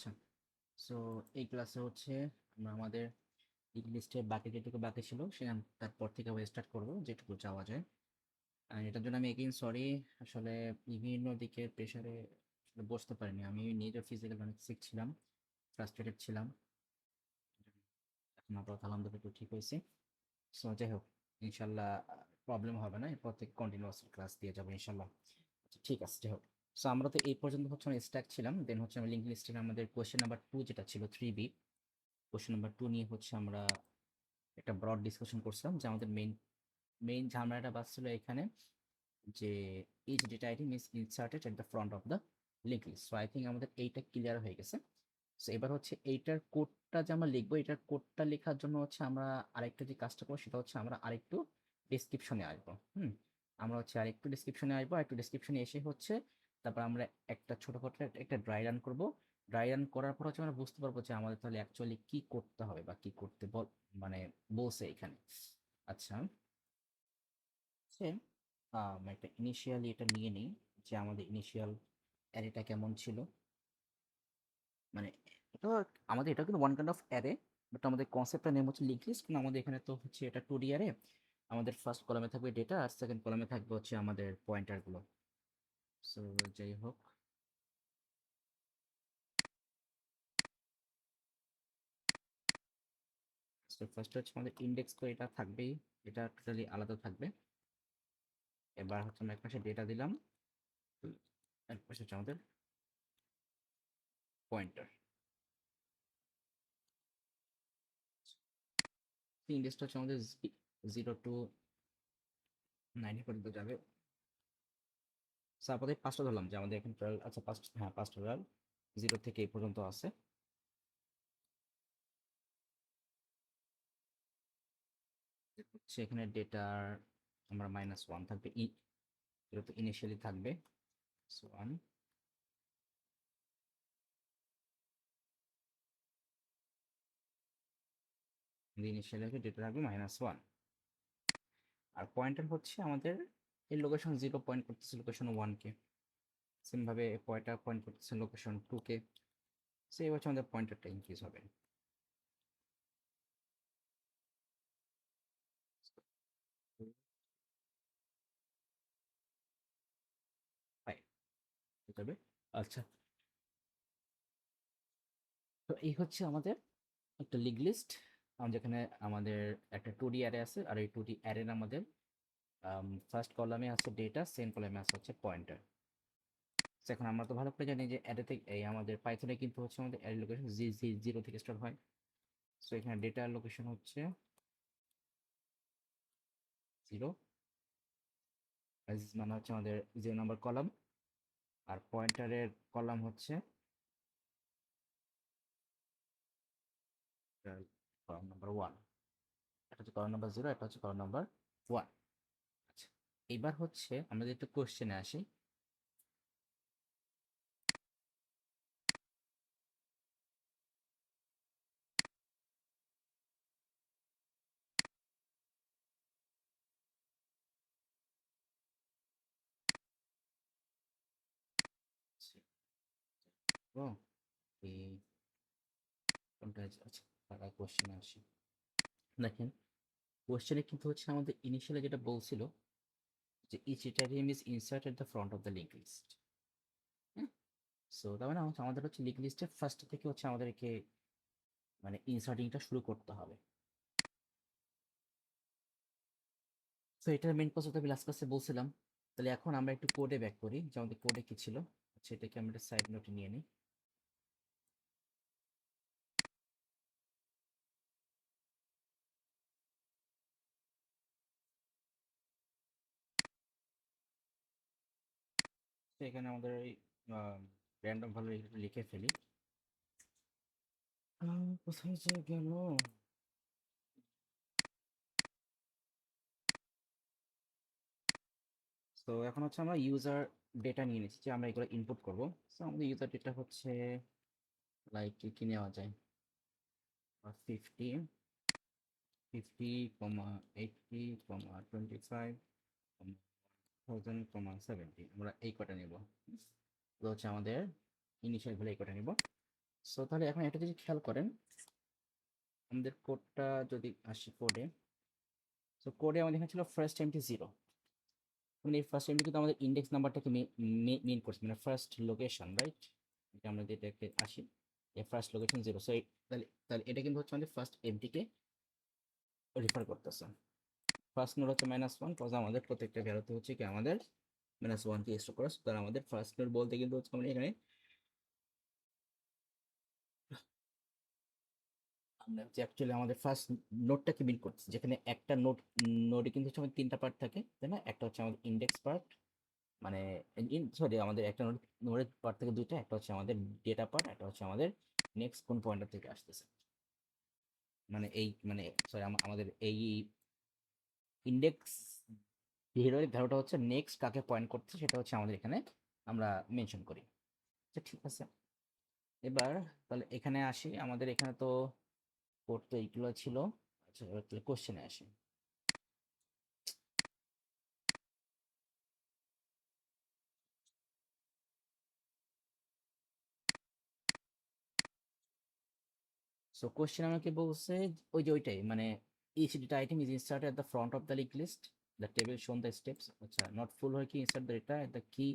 আচ্ছা, সো এই ক্লাসে হচ্ছে আমরা আমাদের লিস্টে বাকি যেটুকু বাকি ছিল সেখান তারপর থেকে আবার স্টার্ট করবো যেটুকু যাওয়া যায়। আর এটার জন্য আমি এগেইন সরি, আসলে বিভিন্ন দিকের প্রেশারে বসতে পারিনি। আমি নিজে ফিজিক্যাল অনেক সিক ছিলাম, ফ্রাস্ট্রেটেড ছিলাম। এখন আপাতত আলহামদুলিল্লাহ একটু ঠিক হয়েছি। সো যাই হোক, ইনশাল্লাহ প্রবলেম হবে না, এরপর থেকে কন্টিনিউয়াস ক্লাস দিয়ে যাবো ইনশাল্লাহ। আচ্ছা ঠিক আছে, যাই হোক। সো আমরা তো এই পর্যন্ত হচ্ছে আমরা স্ট্যাক ছিলাম, দেন হচ্ছে আমরা লিঙ্ক লিস্টে আমাদের কোয়েশ্চেন নাম্বার 2 যেটা ছিল 3B, কোয়েশ্চেন নাম্বার 2 নিয়ে হচ্ছে আমরা একটা ব্রড ডিসকাশন করছিলাম যে আমাদের মেইন মেইন ঝামেলাটা বাজছিল এখানে যে each data item is inserted at the front of the linked list. So I think আমাদের এইটা ক্লিয়ার হয়ে গেছে। সো এবার হচ্ছে এইটার কোডটা যে আমরা লিখবো, এটার কোডটা লেখার জন্য হচ্ছে আমরা আরেকটা যে কাজটা করবো সেটা হচ্ছে আমরা আরেকটু ডেসক্রিপশনে আসবো। আমরা হচ্ছে আরেকটু ডেসক্রিপশনে আসবো, আরেকটু ডেসক্রিপশনে এসে হচ্ছে তারপর আমরা একটা ছোটখাটো একটা ড্রাই রান করবো। ড্রাই রান করার পর হচ্ছে আমরা বুঝতে পারবো যে আমাদের তাহলে অ্যাকচুয়ালি কি করতে হবে বা কি করতে মানে বলছে এখানে। আচ্ছা, হচ্ছে একটা ইনিশিয়ালি এটা নিয়ে নিই যে আমাদের ইনিশিয়াল অ্যারেটা কেমন ছিল। মানে এটা আমাদের এটা কিন্তু one kind of array, but আমাদের কনসেপ্টটা নেম হচ্ছে লিঙ্ক লিস্ট। কিন্তু আমাদের এখানে তো হচ্ছে এটা 2D অ্যারে। আমাদের ফার্স্ট কলামে থাকবে ডেটা আর সেকেন্ড কলামে থাকবে হচ্ছে আমাদের পয়েন্টারগুলো। সো যাই হোক, সো ফার্স্ট হচ্ছে আমাদের ইন্ডেক্স, তো এটা থাকবেই, এটা টোটালি আলাদা থাকবে। এবার হচ্ছে আমরা এক পাশে ডেটা দিলাম, এক পাশে হচ্ছে আমাদের পয়েন্টার। ইন্ডেক্সটা হচ্ছে আমাদের 0 to 9 পর্যন্ত যাবে। সো আপাতত পাঁচটা ধরলাম যে আমাদের এখানে টোটাল, আচ্ছা পাঁচটা, হ্যাঁ পাঁচটা টোটাল 0 থেকে এই পর্যন্ত আছে। হচ্ছে এখানে ডেটার আমরা -1 থাকবে, এটা তো ইনিশিয়ালি থাকবে 1, ইনিশিয়ালি ডেটা থাকবে -1। আর পয়েন্টার হচ্ছে আমাদের এই লোকেশন 0 পয়েন্ট করতেছে লোকেশন 1 কে, সেম ভাবে পয়েন্টার পয়েন্ট করতেছে লোকেশন 2 কে। সেই হচ্ছে আমাদের পয়েন্টারটা ইনক্রিজ হবে। তাই হতে হবে। আচ্ছা, তো এই হচ্ছে আমাদের একটা লিগ লিস্ট, যেখানে আমাদের একটা 2D অ্যারে আছে, আর এই 2D অ্যারের আমাদের ফার্স্ট কলামে আছে ডেটা, সেকেন্ড কলামে আছে হচ্ছে পয়েন্টার। এখন আমরা তো ভালো করে জানি যে অ্যারে থেকে এই আমাদের পাইথনে কিন্তু হচ্ছে আমাদের অ্যারে লোকেশন জি জি 0 থেকে স্টার্ট হয়। সো এখানে ডেটা লোকেশন হচ্ছে 0, মানে হচ্ছে আমাদের 0 নম্বর কলাম, আর পয়েন্টারের কলাম হচ্ছে কলাম নাম্বার 1। এটা হচ্ছে কলাম নাম্বার 0, এটা হচ্ছে কলাম নাম্বার 1। আচ্ছা, এবার হচ্ছে আমরা যদি একটু কোশ্চেনে আসি। ও এই কোনটা, আচ্ছা কোশ্চেনে আসি। দেখেন, কোশ্চেনে কিন্তু হচ্ছে আমাদের ইনিশিয়ালি যেটা বলছিল যে each item is inserted at the front of the linked list। So তার মানে আমাদের হচ্ছে লিঙ্ক লিস্টের ফার্স্ট থেকে হচ্ছে আমাদেরকে মানে ইনসার্টিংটা শুরু করতে হবে। সো এটার মেইন প্রসেস আমি লাস্ট ক্লাসে বলছিলাম। তাহলে এখন আমরা একটু কোডে ব্যাক করি যে আমাদের কোডে কি ছিল। আচ্ছা, এটাকে আমরা সাইড নোটে নিয়ে নিই। তো এখানে আমাদের ওই র্যান্ডম ভ্যালু লিখে ফেলি। কোথায় যে গেল। তো এখন হচ্ছে আমরা ইউজার ডেটা নিয়ে নিচ্ছি যে আমরা এগুলো ইনপুট করব। সো আমাদের ইউজার ডেটা হচ্ছে লাইক কি কি নেওয়া যায়, 50, 50, 80, 25, 1000, 70, আমরা এই কটা নেব। তো হচ্ছে আমাদের ইনিশিয়াল ভ্যালু এই কটা নেব। সো তাহলে এখন একটা যদি খেয়াল করেন, আমাদের কোডটা যদি আসি কোডে, সো কোডে আমাদের এখানে ছিল ফার্স্ট এমটি 0, মানে এই ফার্স্ট এমটি কিন্তু আমাদের ইন্ডেক্স নাম্বারটাকে মিন করছে, মানে ফার্স্ট লোকেশন, রাইট? এটা আমরা যেটাকে আসি, এই ফার্স্ট লোকেশন 0, সো তাহলে তাহলে এটা কিন্তু হচ্ছে আমাদের ফার্স্ট এমটিকে রেফার করতেছে। ফার্স্ট নোড হচ্ছে -1, কজ আমাদের প্রত্যেকটা ভ্যালুতে হচ্ছে কি আমাদের -1 কে স্টোর করা, তাহলে আমাদের ফার্স্ট নোড বলতে কিন্তু হচ্ছে আমরা এখানে আমরা যে অ্যাকচুয়ালি আমাদের ফার্স্ট নোডটাকে বিল্ড করতেছি, যেখানে একটা নোডে কিন্তু হচ্ছে আমাদের 3টা পার্ট থাকে, তাই না? একটা হচ্ছে আমাদের ইন্ডেক্স পার্ট, মানে সরি আমাদের একটা নোডের পার্ট থেকে দুইটা, একটা হচ্ছে আমাদের ডেটা পার্ট, একটা হচ্ছে আমাদের নেক্সট কোন পয়েন্টার থেকে আসতেছে, মানে এই মানে সরি আমাদের এই ইন্ডেক্স বিহেভিয়ারের ভ্যালুটা হচ্ছে নেক্সট কাকে পয়েন্ট করছে সেটা হচ্ছে আমাদের এখানে আমরা মেনশন করি। আচ্ছা ঠিক আছে, এবার তাহলে এখানে আসি, আমাদের এখানে তো কোড তো এইগুলো ছিল। আচ্ছা এবার তাহলে কোশ্চেনে আসি। সো কোশ্চেন আমাকে বলছে ওই যে ওইটাই, মানে each data item is inserted at the front of the linked list, the table shown the steps, আচ্ছা not full হয় কি insert the data at the key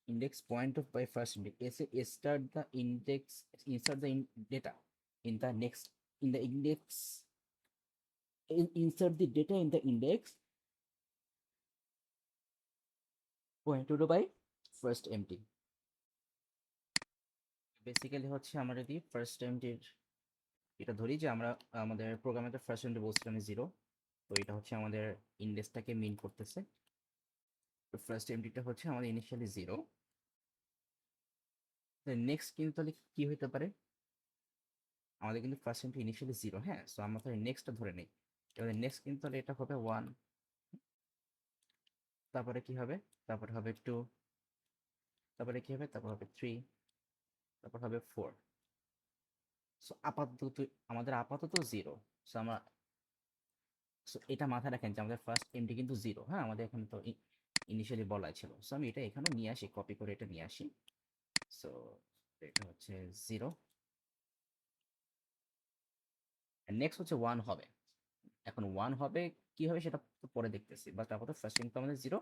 index point of by first index, এসে start the index, insert the data in the next, in the index, insert the data in the index pointed to by first empty। Basically হচ্ছে আমরা যদি first এমটির এটা ধরি যে আমরা আমাদের প্রোগ্রামে তো ফার্স্ট এমটি বলছিলাম 0, তো এটা হচ্ছে আমাদের ইন্ডেক্সটাকে মিন করতেছে। তো ফার্স্ট এমটিটা হচ্ছে আমাদের ইনিশিয়ালি 0, নেক্সট কিন্তু তাহলে কি হতে পারে, আমাদের কিন্তু ফার্স্ট এমটি ইনিশিয়ালি 0, হ্যাঁ, সো আমরা তাহলে নেক্সটটা ধরে নেই, এবার নেক্সট কিন্তু তাহলে এটা হবে 1, তারপরে কি হবে, তারপরে হবে 2, তারপরে কি হবে, তারপর হবে 3, তারপর হবে 4। সো আপাতত আমাদের আপাতত 0, সো আমরা, সো এটা মাথায় রাখেন যে আমাদের ফার্স্ট এমটি কিন্তু 0, হ্যাঁ, আমাদের এখানে তো ইনিশিয়ালি বলা ছিল, সো আমি এটা এখানে নিয়ে আসি, কপি করে এটা নিয়ে আসি। সো এটা হচ্ছে 0, নেক্সট হচ্ছে 1 হবে। এখন 1 হবে কি হবে সেটা তো পরে দেখতেছি, বাট আপাতত ফার্স্ট কিন্তু আমাদের 0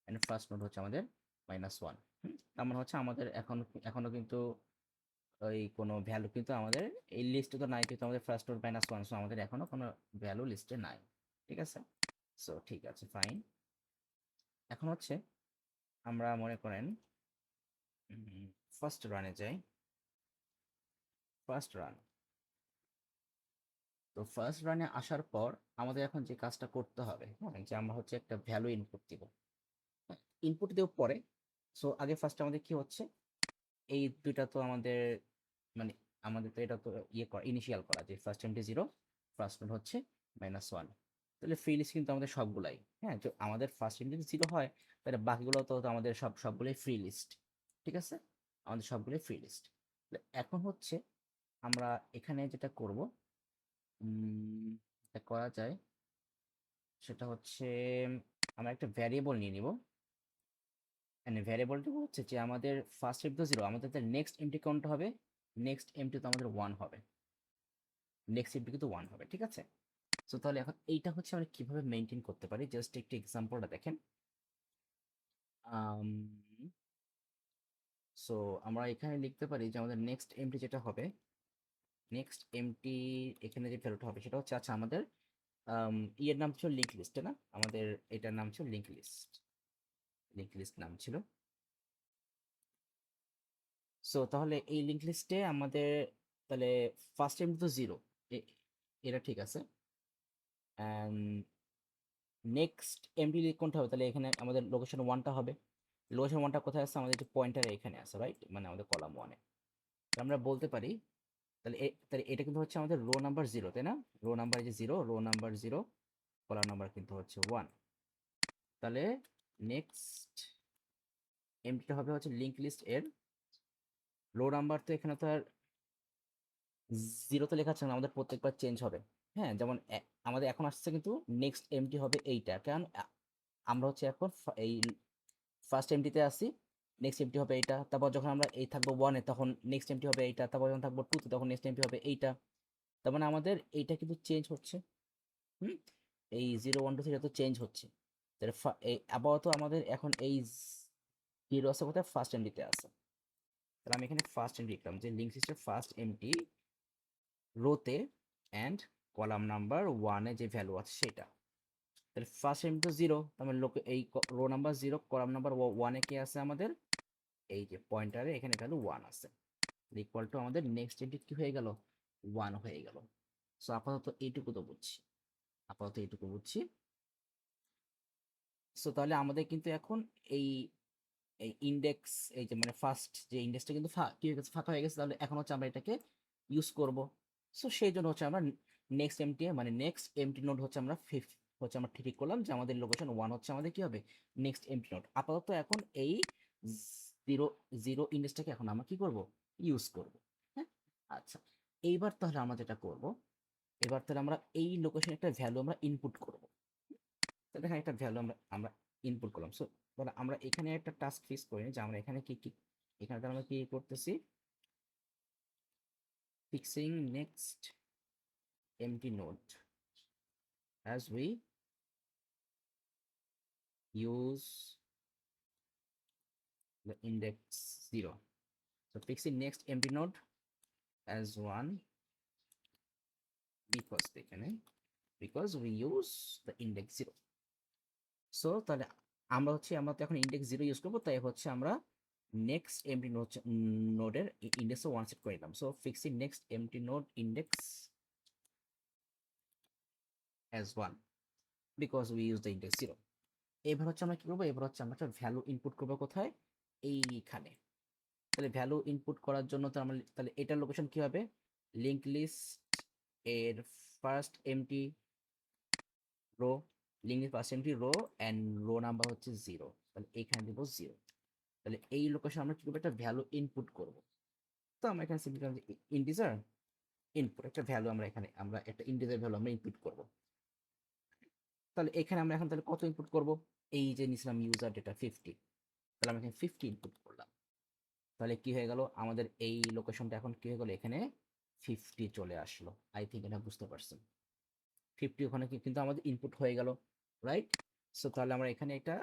এন্ড ফার্স্ট নোড হচ্ছে আমাদের -1। তার মানে হচ্ছে আমাদের এখনো কিন্তু ওই কোনো ভ্যালু কিন্তু আমাদের এই লিস্টে তো নাই, কিন্তু আমাদের ফার্স্ট নোড -1, সো আমাদের এখনো কোনো ভ্যালু লিস্টে নাই, ঠিক আছে? সো ঠিক আছে ফাইন। এখন হচ্ছে আমরা মনে করেন ফার্স্ট রানে যাই, ফার্স্ট রান। তো ফার্স্ট রানে আসার পর আমাদের এখন যে কাজটা করতে হবে, হ্যাঁ, যে আমরা হচ্ছে একটা ভ্যালু ইনপুট দিব, ইনপুট দেওয়ার পরে, সো আগে ফার্স্ট আমাদের কি হচ্ছে, এই দুইটা তো আমাদের মানে আমাদের তো এটা তো ইয়ে করা, ইনিশিয়াল করা, যে ফার্স্ট এমটি 0, ফার্স্ট নোড হচ্ছে -1, তাহলে ফ্রি লিস্ট কিন্তু আমাদের সবগুলাই, হ্যাঁ, তো আমাদের ফার্স্ট এমটি যদি 0 হয় তাহলে বাকিগুলো তো আমাদের সবগুলোই ফ্রি লিস্ট, ঠিক আছে? আমাদের সবগুলোই ফ্রি লিস্ট। এখন হচ্ছে আমরা এখানে যেটা করব, এটা করা যায়, সেটা হচ্ছে আমরা একটা ভ্যারিয়েবল নিয়ে নিব, মানে ভ্যারিয়েবলটা হচ্ছে যে আমাদের ফার্স্ট এমটি তো 0, আমাদের নেক্সট এমটি কোনটা হবে, নেক্সট এমটি তো আমাদের 1 হবে, নেক্সট এমটি কিন্তু 1 হবে, ঠিক আছে? সো তাহলে এখন এইটা হচ্ছে আমরা কিভাবে মেনটেন করতে পারি, জাস্ট একটু এক্সাম্পলটা দেখেন। সো আমরা এখানে লিখতে পারি যে আমাদের নেক্সট এমটি যেটা হবে, নেক্সট এমটি এখানে যে ভ্যালুটা হবে সেটা হচ্ছে, আচ্ছা আমাদের ইয়ের নাম ছিল লিঙ্ক লিস্ট, না আমাদের এটার নাম ছিল লিঙ্ক লিস্ট, লিঙ্ক লিস্ট নাম ছিল। সো তাহলে এই লিঙ্ক লিস্টে আমাদের তাহলে ফার্স্ট এমটি তো 0, এটা ঠিক আছে, অ্যান্ড নেক্সট এমটি কোনটা হবে, তাহলে এখানে আমাদের লোকেশন 1টা হবে, লোকেশন 1টা কোথায় আছে, আমাদের যে পয়েন্টারে এখানে আছে, রাইট, মানে আমাদের কলাম 1-এ। আমরা বলতে পারি তাহলে তাহলে এটা কিন্তু হচ্ছে আমাদের রো নাম্বার 0, তাই না? রো নাম্বার যে 0, রো নাম্বার 0, কলাম নাম্বার কিন্তু হচ্ছে 1। তাহলে নেক্সট এমটিটা হবে হচ্ছে লিঙ্ক লিস্ট এর রো নাম্বার, তো এখানে তো আর 0 তে লেখা আছে না, আমাদের প্রত্যেকবার চেঞ্জ হবে, হ্যাঁ, যেমন আমাদের এখন আসছে কিন্তু নেক্সট এমটি হবে এইটা, কারণ আমরা হচ্ছে এখন এই ফার্স্ট এমটিতে আসি, নেক্সট এমটি হবে এইটা, তারপর যখন আমরা এই থাকবো 1-এ তখন নেক্সট এমটি হবে এইটা, তারপর যখন থাকবো 2-তে তখন নেক্সট এমটি হবে এইটা। তার মানে আমাদের এইটা কিন্তু চেঞ্জ হচ্ছে। হুম, এই 0 1 2 3 তো চেঞ্জ হচ্ছে। তাহলে এই আপাতত আমাদের এখন এই 0 আছে কোথায়, ফার্স্ট এমটিতে আছে। তাহলে আমি এখানে ফার্স্ট এমটি লিখলাম যে লিঙ্ক লিস্টের ফার্স্ট এমটি রোতে অ্যান্ড কলাম নাম্বার 1-এ যে ভ্যালু আছে সেটা। তাহলে ফার্স্ট এমটি তো 0, তার মানে এই রো নাম্বার 0 কলাম নাম্বার 1-এ কে আছে আমাদের, এই যে পয়েন্টারে এখানে ভ্যালু 1 আছে, ইকুয়াল টু আমাদের নেক্সট এমটি কি হয়ে গেল, 1 হয়ে গেল। সো আপাতত এইটুকু তো বুঝছি, আপাতত এইটুকু বুঝছি। সো তাহলে আমাদের কিন্তু এখন এই এই ইন্ডেক্স, এই যে মানে ফার্স্ট যে ইন্ডেক্সটা কিন্তু কি হয়ে গেছে, ফাঁকা হয়ে গেছে। তাহলে এখন হচ্ছে আমরা এটাকে ইউজ করব। সো সেই জন্য হচ্ছে আমরা নেক্সট এমটি মানে নেক্সট এমটি নোড হচ্ছে আমরা হচ্ছে আমরা ঠিক করলাম যে আমাদের লোকেশন 1 হচ্ছে আমাদের কি হবে, নেক্সট এমটি নোড। আপাতত এখন এই জিরো জিরো ইন্ডেক্সটাকে এখন আমরা কি করব, ইউজ করব। হ্যাঁ, আচ্ছা, এইবার তাহলে আমরা যেটা করব, এবার তাহলে আমরা এই লোকেশনে একটা ভ্যালু আমরা ইনপুট করব। তো দেখেন একটা ভ্যালু আমরা আমরা ইনপুট করলাম। সো তাহলে আমরা এখানে একটা টাস্ক ফিক্স করি যে আমরা এখানে কি কি, এখানে তাহলে আমরা কি করতেছি, fixing next empty node as we use the index 0. So fixing next empty node as 1 because এখানে because we use the index 0. So তাহলে আমরা তো এখন ইন্ডেক্স 0 ইউজ করবো, তাই হচ্ছে আমরা নেক্সট এমটি নোডের ইন্ডেক্সে 1 সেট করে দিলাম। So fixing next empty node index as 1 because we use the index 0. এবার হচ্ছে আমরা কি করবো, এবার হচ্ছে আমরা একটা ভ্যালু ইনপুট করবো কোথায়, এইখানে। তাহলে ভ্যালু ইনপুট করার জন্য তো আমরা তাহলে এটার লোকেশন কি হবে, লিঙ্ক লিস্ট এর first empty row, link list first empty row and row number হচ্ছে 0, তাহলে এইখানে দিব 0। তাহলে এই লোকেশন আমরা কি করবো, একটা ভ্যালু ইনপুট করব। তো আমরা এখানে সিম্পলি ইন্টিজার ইনপুট একটা ভ্যালু, আমরা এখানে আমরা একটা ইন্টিজার ভ্যালু আমরা ইনপুট করব। তাহলে এখানে আমরা এখন তাহলে কত ইনপুট করব, এই যে নিছিলাম ইউজার ডেটা 50, তাহলে আমরা এখানে 50 ইনপুট করলাম। তাহলে কি হয়ে গেল আমাদের এই লোকেশনটা এখন কি হয়ে গেল, এখানে 50 চলে আসলো। আই থিঙ্ক এটা বুঝতে পারছেন, 50 ওখানে কিন্তু আমাদের ইনপুট হয়ে গেল, রাইট। সো তাহলে আমরা এখানে এটা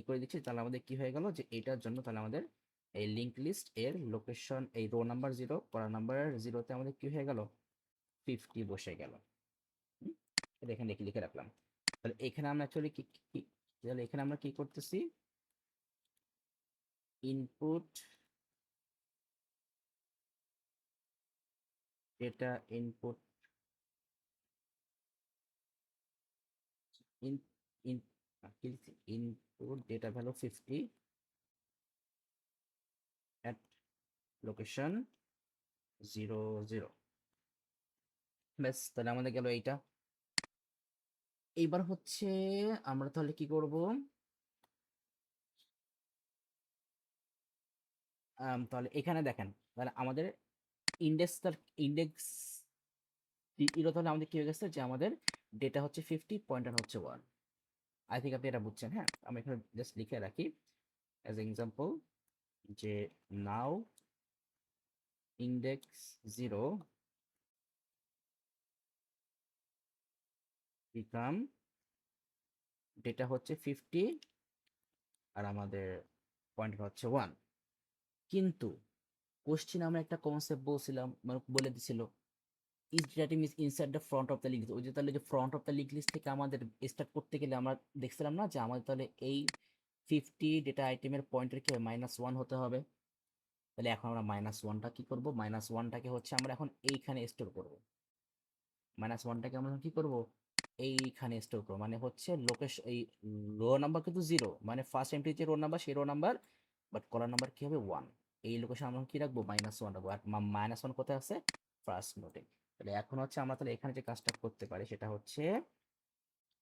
করে দিচ্ছি। তাহলে আমাদের কি হয়ে গেল যে এটার জন্য তাহলে আমাদের এই লিঙ্ক লিস্ট এর লোকেশন এই রো নাম্বার 0 কলাম নাম্বার 0-তে আমাদের কি হয়ে গেল, 50 বসে গেল। এটা এখানে লিখে রাখলাম। তাহলে এখানে আমরা অ্যাকচুয়ালি তাহলে এখানে আমরা কি করতেছি, input data input in in input data value 50 at location 0 0। ব্যাস, তাহলে আমাদের গেল এইটা। এইবার হচ্ছে আমরা তাহলে কি করব, তাহলে এখানে দেখেন, তাহলে আমাদের ইন্ডেক্স জিরো, তাহলে আমাদের কি হয়ে গেছে যে আমাদের ডেটা হচ্ছে 50, পয়েন্টার হচ্ছে 1। আই থিঙ্ক আপনি এটা বুঝছেন। হ্যাঁ, আমি এখানে জাস্ট লিখে রাখি অ্যাজ এক্সাম্পল যে নাও ইন্ডেক্স 0 বিকাম ডেটা হচ্ছে 50 আর আমাদের পয়েন্টার হচ্ছে 1। কিন্তু কোশ্চেন আমরা একটা কনসেপ্ট বলছিলাম, মানে বলে দিছিল is data is inside the front of the link. ওই যে তাহলে যে front of the link list থেকে আমাদের স্টার্ট করতে গেলে আমরা দেখছিলাম না যে আমাদের তাহলে এই 50 ডেটা আইটেমের পয়েন্টার কি হবে, -1 হতে হবে। তাহলে এখন আমরা -1টা কি করব, -1টাকে হচ্ছে আমরা এখন এইখানে স্টোর করব। -1টাকে আমরা কি করব, এইখানে স্টোর করব। মানে হচ্ছে লোকেশন এই রো নাম্বার কিন্তু 0, মানে ফার্স্ট এন্ট্রি যে রো নাম্বার সেই rho number, but column number কি হবে 1। এই লোকেশন আমরা কি রাখবো, -1 রাখবো। আর -1 কোথায় আছে, ফার্স্ট নোটে। তাহলে এখন হচ্ছে আমরা তাহলে এখানে যে কাজটা করতে পারি সেটা হচ্ছে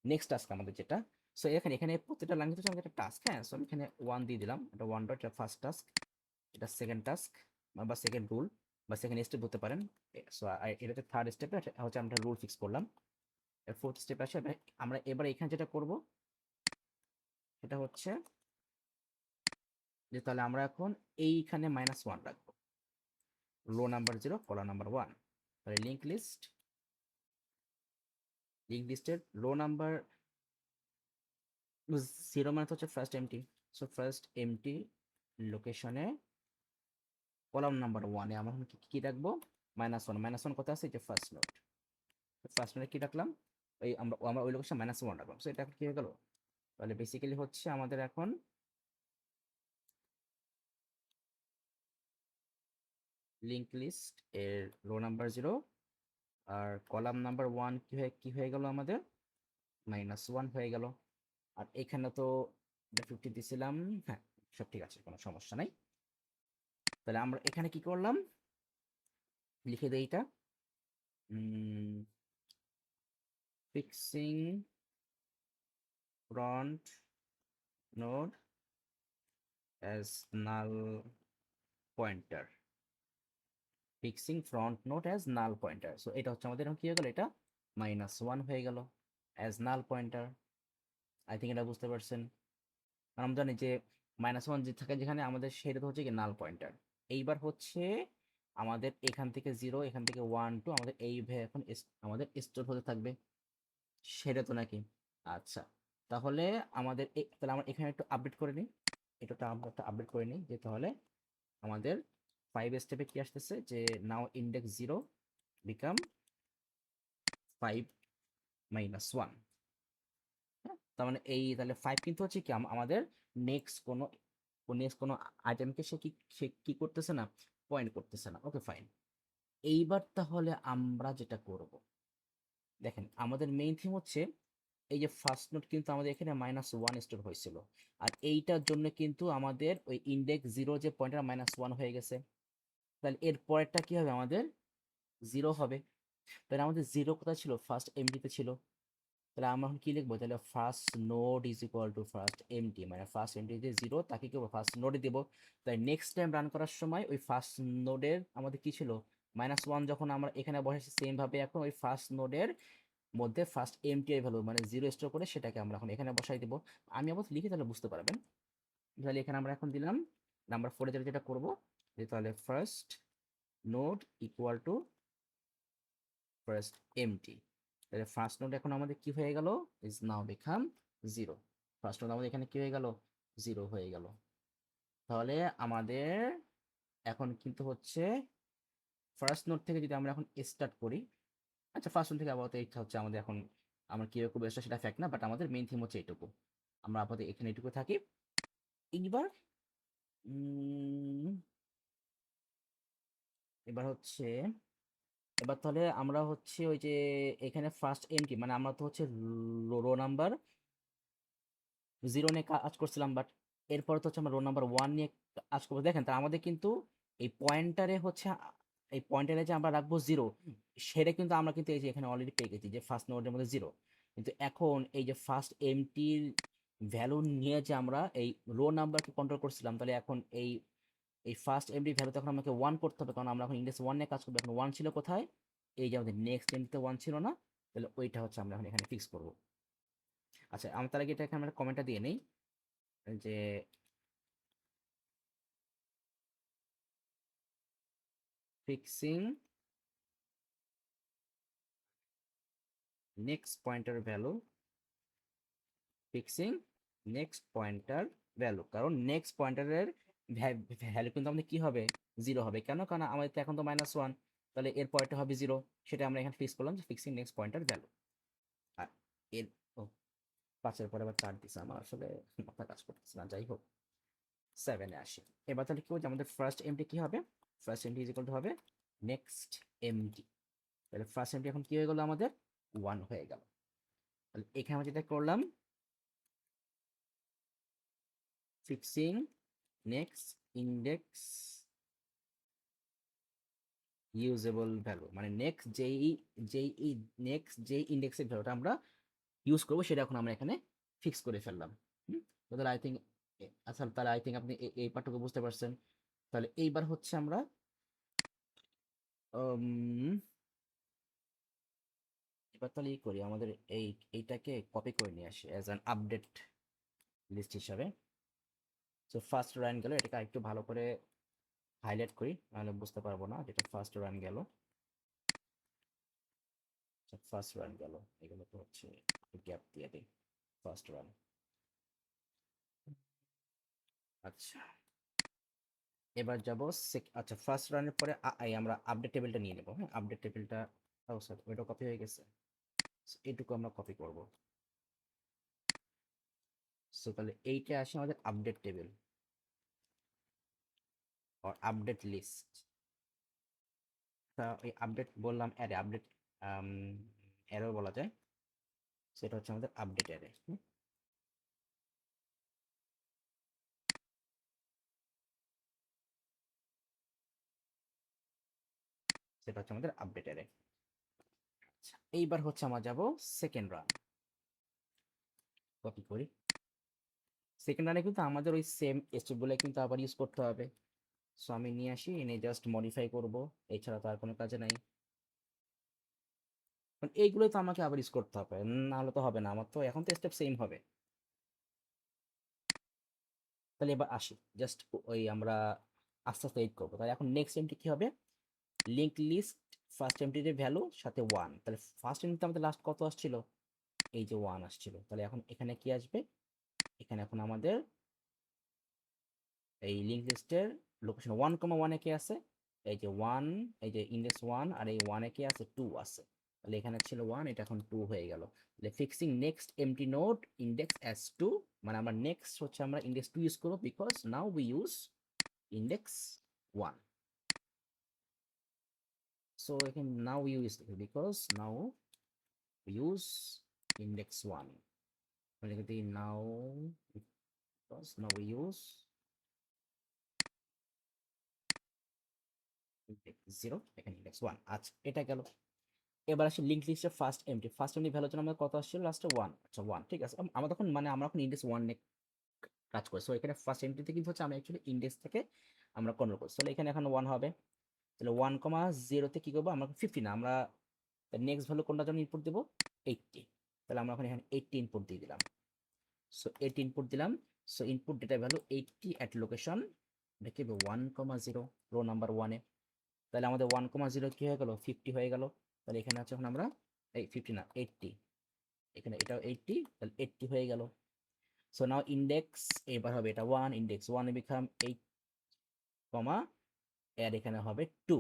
নেক্সট টাস্ক আমাদের যেটা। সো এখানে এখানে প্রত্যেকটা লাইন হচ্ছে আমাদের একটা টাস্ক। হ্যাঁ, সো আমি এখানে 1 দিয়ে দিলাম, এটা 1 ডট, এটা ফার্স্ট টাস্ক, এটা সেকেন্ড টাস্ক বা সেকেন্ড রুল বা সেকেন্ড স্টেপ বলতে পারেন। সো এটা হচ্ছে থার্ড স্টেপে হচ্ছে আমরা রুল ফিক্স করলাম। এর ফোর্থ স্টেপ আসে আমরা এবার এখানে যেটা করব সেটা হচ্ছে যে তাহলে আমরা এখন এইখানে -1 রাখবো, রো নাম্বার 0 কলাম নাম্বার 1। তাহলে লিঙ্ক লিস্টের রো নাম্বার 0 মানে তো হচ্ছে first empty. So first empty লোকেশনে কলাম নাম্বার 1 এ আমরা এখন কি রাখবো, -1 কত আছে, যে ফার্স্ট নোড। ফার্স্ট নোডে কি রাখলাম, এই আমরা ওই লোকেশন -1 রাখলাম। সো এটা এখন কি হয়ে গেল, তাহলে বেসিক্যালি হচ্ছে আমাদের এখন লিঙ্ক লিস্ট এর রো নাম্বার 0 আর কলাম নাম্বার 1 কি হয়ে গেল আমাদের, -1 হয়ে গেল। আর এখানে তো 50 দিছিলাম, হ্যাঁ সব ঠিক আছে, কোনো সমস্যা নাই। তাহলে আমরা এখানে কি করলাম, লিখে দেই এটা, fixing front node as null pointer, fixing front node as null pointer. So এটা হচ্ছে আমাদের এখন কি হয়ে গেল, এটা -1 হয়ে গেল as null pointer. I think এটা বুঝতে পারছেন। কারণ আমরা জানি যে -1 যে থাকে যেখানে আমাদের, সেটা তো হচ্ছে কি নাল পয়েন্টার। এইবার হচ্ছে আমাদের এখান থেকে 0, এখান থেকে 1 2 আমাদের এইভাবে এখন আমাদের স্টোর হতে থাকবে, সেটা তো নাকি। আচ্ছা, তাহলে আমাদের তাহলে আমরা এখানে একটু আপডেট করে নিই, এটা আমরা একটু আপডেট করে নিই, যে তাহলে আমাদের 5 স্টেপে কি আসতেছে, যে নাও ইন্ডেক্স 0 বিকাম 5 -1। তার মানে এই তাহলে 5 কিন্তু হচ্ছে কি আমাদের নেক্সট কোনো আইটেমকে সে কি করতেছে না, পয়েন্ট করতেছে না। Okay fine. এইবার তাহলে আমরা যেটা করব, দেখেন আমাদের মেইন থিম হচ্ছে এই যে ফার্স্ট নোট কিন্তু আমাদের এখানে -1 স্টোর হয়েছিল, আর এইটার জন্য কিন্তু আমাদের ওই ইন্ডেক্স 0 যে পয়েন্টার -1 হয়ে গেছে। তাহলে এর পরেরটা কি হবে, আমাদের 0 হবে। তাহলে আমাদের 0 কোথায় ছিল, ফার্স্ট এমডিতে ছিল। তাহলে আমরা এখন কি লিখবো, তাহলে first node is equal to first empty, মানে ফার্স্ট এমটি যে 0 তাকে কি ফার্স্ট নোডে দেবো। তাই নেক্সট টাইম রান করার সময় ওই ফার্স্ট নোডের আমাদের কি ছিল, -1, যখন আমরা এখানে বসেছি সেম ভাবে এখন ওই ফার্স্ট নোডের মধ্যে ফার্স্ট এমটি এর ভ্যালু মানে 0 স্টোর করে সেটাকে আমরা এখন এখানে বসাই দেবো। আমি আবার লিখি তাহলে বুঝতে পারবেন। তাহলে এখানে আমরা এখন দিলাম নাম্বার 4 এ যেটা করবো, যে তাহলে first node equal to first empty. তাহলে ফার্স্ট নোড এখন আমাদের কি হয়ে গেল, is now become 0। First node আমাদের এখানে কি হয়ে গেল, 0 হয়ে গেল। তাহলে আমাদের এখন কিন্তু হচ্ছে ফার্স্ট নোড থেকে যদি আমরা এখন স্টার্ট করি, আচ্ছা ফার্স্ট নোড থেকে আপাতত এইটা হচ্ছে আমাদের এখন, আমরা কিভাবে করবো সেটা ফ্যাক্ট না, বাট আমাদের মেইন থিম হচ্ছে এইটুকু। আমরা আপাতত এখানে এইটুকু থাকি। এইবার এবার হচ্ছে এবার তাহলে আমরা হচ্ছে ওই যে এখানে ফার্স্ট এমটি মানে আমরা তো হচ্ছে রো নাম্বার 0 নিয়ে কাজ করছিলাম, বাট এরপরে তো হচ্ছে আমরা রো নাম্বার 1 নিয়ে কাজ করবো। দেখেন তা আমাদের কিন্তু এই পয়েন্টারে হচ্ছে এই পয়েন্টারে যে আমরা রাখবো 0, সেটা কিন্তু আমরা কিন্তু এই যে এখানে অলরেডি পেয়ে গেছি যে ফার্স্ট নোডের মধ্যে 0। কিন্তু এখন এই যে ফার্স্ট এমটির ভ্যালু নিয়ে যে আমরা এই রো নাম্বারকে কন্ট্রোল করছিলাম, তাহলে এখন এই ফার্স্ট এমডি ভ্যালু তখন আমাকে 1 করতে হবে, কারণ আমরা এখন ইন্ডেক্স 1 নিয়ে কাজ করবো। এখন 1 ছিল কোথায়, এই যে আমাদের নেক্সট এমডিতে 1 ছিল না, তাহলে ওইটা হচ্ছে আমরা এখন এখানে ফিক্স করবো। আচ্ছা আমি তার আগে এটা এখানে আমরা কমেন্টটা দিয়ে নেই, যে fixing next pointer value, fixing next pointer value, কারণ নেক্সট পয়েন্টারের ভ্যালু কিন্তু আমাদের কি হবে, 0 হবে। কেন, কারণ আমাদের তো এখন তো -1, তাহলে এর পরেরটা হবে 0। সেটা আমরা এখানে ফিক্স করলাম যে ফিক্সিং নেক্সট পয়েন্টার ভ্যালু। আর এর 5-এর পরে আবার 4 দিছে, আমার আসলে মাথা কাজ করতেছে না, যাই হোক 7 এ আসি। এবার তাহলে কি বলছে, আমাদের ফার্স্ট এমটি কি হবে, first empty is equal two হবে নেক্সট এমটি। তাহলে ফার্স্ট এমটি এখন কি হয়ে গেল, আমাদের 1 হয়ে গেল। তাহলে এখানে আমরা যেটা করলাম, fixing next index usable value, মানে যেই ইন্ডেক্সের ভ্যালুটা আমরা ইউজ করবো সেটা এখন আমরা এখানে ফিক্স করে ফেললাম। তাহলে আই থিঙ্ক, আচ্ছা তাহলে আই থিঙ্ক আপনি এই পার্টটুকু বুঝতে পারছেন। তাহলে এইবার হচ্ছে আমরা এবার তাহলে করি, আমাদের এইটাকে কপি করে নিয়ে আসি অ্যাজ অ্যান আপডেট লিস্ট হিসাবে। সো ফার্স্ট রান গেল, এটাকে আরেকটু ভালো করে হাইলাইট করি, নাহলে বুঝতে পারবো না যেটা ফার্স্ট রান গেল। ফার্স্ট রান গেল, এগুলো তো হচ্ছে গ্যাপ দিয়ে দিই, ফার্স্ট রান। আচ্ছা, এবার যাব আচ্ছা ফার্স্ট রানের পরে আমরা আপডেট টেবিলটা নিয়ে নেব। হ্যাঁ, আপডেট টেবিলটা, ও স্যার ওইটা কপি হয়ে গেছে, So, এইটুকু আমরা কপি করব। সো তাহলে এইটা আসে আমাদের আপডেট টেবিল আর আপডেট লিস্ট। তা এই আপডেট বললাম অ্যারে, আপডেট অ্যারো বলা যায়, সেটা হচ্ছে আমাদের আপডেট অ্যারে। সেটা হচ্ছে আমাদের আপডেট অ্যারে। আচ্ছা, এইবার হচ্ছে আমরা যাব সেকেন্ড রান, কপি করি। সেকেন্ড রানে কিন্তু আমাদের ওই সেম স্টেপগুলো কিন্তু আবার ইউজ করতে হবে। সো আমি নিয়ে আসি, এনে জাস্ট মডিফাই করব, এছাড়া তো আর কোনো কাজে নাই। কারণ এইগুলোই তো আমাকে আবার ইউজ করতে হবে, না হলে তো হবে না, আমার তো এখন তো স্টেপ সেম হবে। তাহলে এবার আসি, জাস্ট ওই আমরা আস্তে আস্তে এড করবো। তাহলে এখন নেক্সট এমটি কি হবে, লিঙ্ক লিস্ট ফার্স্ট এমটির ভ্যালু সাথে 1। তাহলে ফার্স্ট এমটিতে আমাদের লাস্ট কত আসছিল, এই যে 1 আসছিল। তাহলে এখন এখানে কি আসবে, এখানে এখন আমাদের এই লিঙ্ক লিস্টের লোকেশন 1,1 এ কে আছে, এই যে 1, এই যে ইন্ডেক্স 1, আর এই 1 এ কে আছে 2 আছে। তাহলে এখানে ছিল 1, এটা এখন 2 হয়ে গেল। তাহলে fixing next empty node index as 2, মানে আমরা নেক্সট হচ্ছে আমরা ইন্ডেক্স 2 ইউজ করব, because now we use index 1। So again now we use because now we use index 1, now because now we use index 0, এখানে index 1। আচ্ছা, এটা গেল। এবার আসি লিঙ্ক লিস্টের ফার্স্ট এমটি ভ্যালুর জন্য আমাদের কত আসছিল লাস্টে 1। আচ্ছা 1, ঠিক আছে। আমরা তখন মানে আমরা এখন ইন্ডেক্স 1 নিয়ে কাজ করি। সো এখানে ফার্স্ট এমটিতে কিন্তু হচ্ছে আমি অ্যাকচুয়ালি ইন্ডেক্স থেকে আমরা কনভার্ট করছি। তাহলে এখানে এখন 1 হবে। তাহলে 1,0 কি করবো, আমরা 50 না, আমরা নেক্সট ভ্যালু কোনটার জন্য ইনপুট দেবো, 80। তাহলে আমরা এখন এখানে 80 ইনপুট দিয়ে দিলাম। সো 80 ইনপুট দিলাম। So input data value 80 at location দেখে 1,0 রো নাম্বার 1 এ। তাহলে আমাদের 1,0 কি হয়ে গেল, 50 হয়ে গেল। তাহলে এখানে আছে এখন আমরা এই 50 না 80, এখানে এটাও 80, তাহলে 80 হয়ে গেল। সো নাও ইন্ডেক্স এবার হবে এটা 1, ইন্ডেক্স 1 এ বিকাম 8 কমা, এর এখানে হবে 2।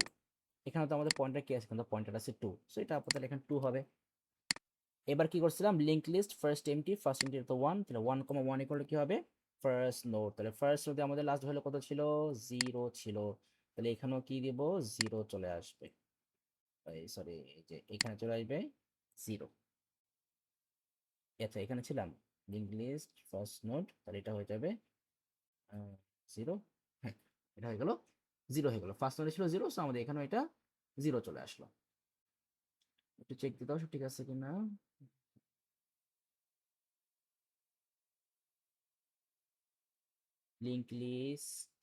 এখানে তো আমাদের পয়েন্টার কি আছে, কিন্তু পয়েন্টার আছে 2, সো এটা আপাতত এখানে 2 হবে। এবার কি করছিলাম, লিঙ্ক লিস্ট ফার্স্ট এমটি তো 1, তাহলে 1,1 ইকুয়াল কি হবে, ফার্স্ট নোড। তাহলে ফার্স্ট নোডে আমাদের লাস্ট ভ্যালু কত ছিল, 0 ছিল। তাহলে এখানেও কি দিব, 0 চলে আসবে। সরি, এই যে এখানে চলে আসবে 0। আচ্ছা, এখানে ছিলাম লিঙ্ক লিস্ট ফার্স্ট নোড, তাহলে এটা হয়ে যাবে 0। হ্যাঁ, এটা হয়ে গেল 0 হয়ে গেল। ফার্স্ট নোডে ছিল 0, সো আমাদের এখানেও এটা 0 চলে আসলো। একটু চেক দিতে হবে ঠিক আছে কিনা। লিঙ্ক লিস্ট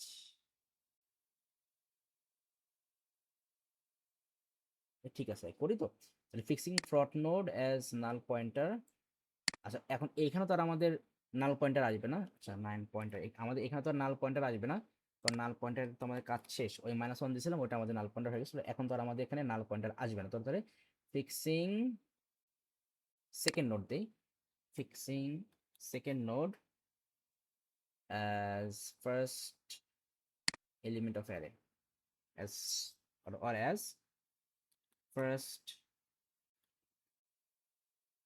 ঠিক আছে, করি তো। তাহলে fixing front node as null pointer. আচ্ছা, এখন এইখানে তো আর আমাদের নাল পয়েন্টার আসবে না। আচ্ছা, 9 পয়েন্টার আমাদের এখানে তো আর নাল পয়েন্টার আসবে না, কারণ নাল পয়েন্টার তো আমাদের কাজ শেষ। ওই -1 দিয়েছিলাম, ওটা আমাদের নাল পয়েন্টার হয়ে গেছিল। এখন তো আর আমাদের এখানে নাল পয়েন্টার আসবে না। তো তাহলে ফিক্সিং সেকেন্ড নোড দেই, fixing second node as first element of array, as or as first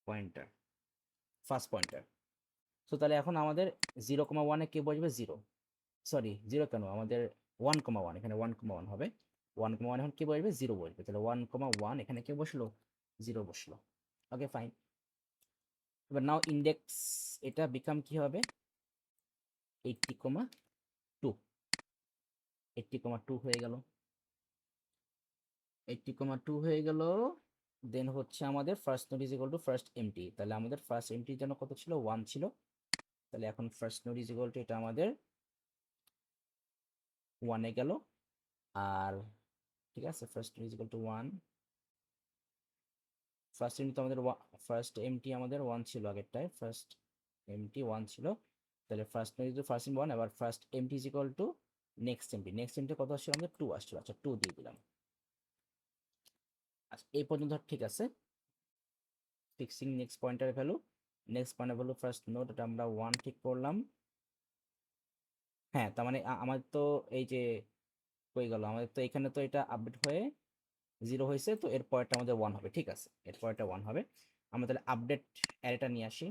pointer, first pointer. So তাহলে এখন আমাদের 0,1 এ কে বসবে, 0, সরি 0 কেন, আমাদের 1,1, এখানে 1,1 হবে। 1,1 এখন কে বসবে, 0 বসবে। তাহলে 1,1 এখানে কে বসলো, 0 বসলো। Okay fine. এবার নাও ইন্ডেক্স এটা বিকাম কি হবে, 80,2, 80,2 হয়ে গেল, 80,2 হয়ে গেল। দেন হচ্ছে আমাদের first node is equal to first empty. তাহলে আমাদের ফার্স্ট এমটির জন্য কত ছিল, 1 ছিল। তাহলে এখন first node is equal to এটা আমাদের 1 এ গেল। আর ঠিক আছে, first node is equal to 1। First empty আমাদের 1 ছিল আগেরটায়, ফার্স্ট এমটি 1 ছিল। তাহলে first node is first in 1, আবার first empty is equal to next empty কত আসছিল আমাদের 2 আসছিল, আচ্ছা 2 দিয়ে দিলাম। আচ্ছা এই পর্যন্ত ঠিক আছে। Fixing next pointer value, next pointer value first node, এটা আমরা 1 ঠিক করলাম। হ্যাঁ তার মানে আমাদের তো এই যে কই গেল, আমাদের তো এখানে তো এটা আপডেট হয়ে 0 হয়েছে, তো এর পরেরটা আমাদের 1 হবে, ঠিক আছে এর পরেরটা 1 হবে। আমরা তাহলে আপডেট অ্যারেটা নিয়ে আসি,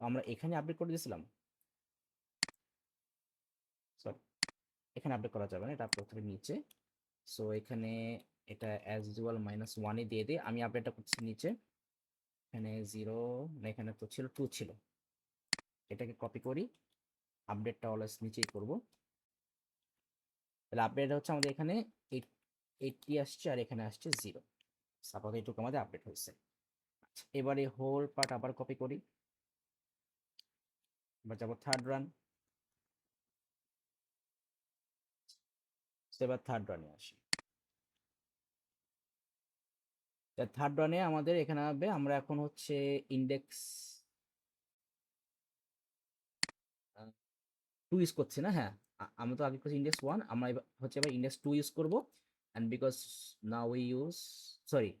আমরা এখানে আপডেট করে দিয়েছিলাম, সরি এখানে আপডেট করা যাবে না, এটা আপডেট করে নিচে। সো এখানে এটা অ্যাজ ইউজুয়াল -1 দিয়ে দিই, আমি আপডেটটা করছি নিচে। এখানে 0 না, এখানে তো ছিল 2 ছিল, এটাকে কপি করি, আপডেটটা অলওয়েজ নিচেই করব। তাহলে আপডেট হচ্ছে আমাদের এখানে 80 আসছে, আর এখানে আসছে 0। সাপোজ এইটুকু আমাদের আপডেট হয়েছে। আচ্ছা এবারে হোল পার্ট আবার কপি করি, এবার যাবো থার্ড রান, এবার থার্ড রানে আসি। থার্ড রানে আমাদের এখানে হবে, আমরা এখন হচ্ছে ইন্ডেক্স 2 ইউজ করছি না, হ্যাঁ আমরা তো আগে করছি ইন্ডেক্স 1, আমরা হচ্ছে এবার ইন্ডেক্স 2 ইউজ করব। And because now we use, sorry,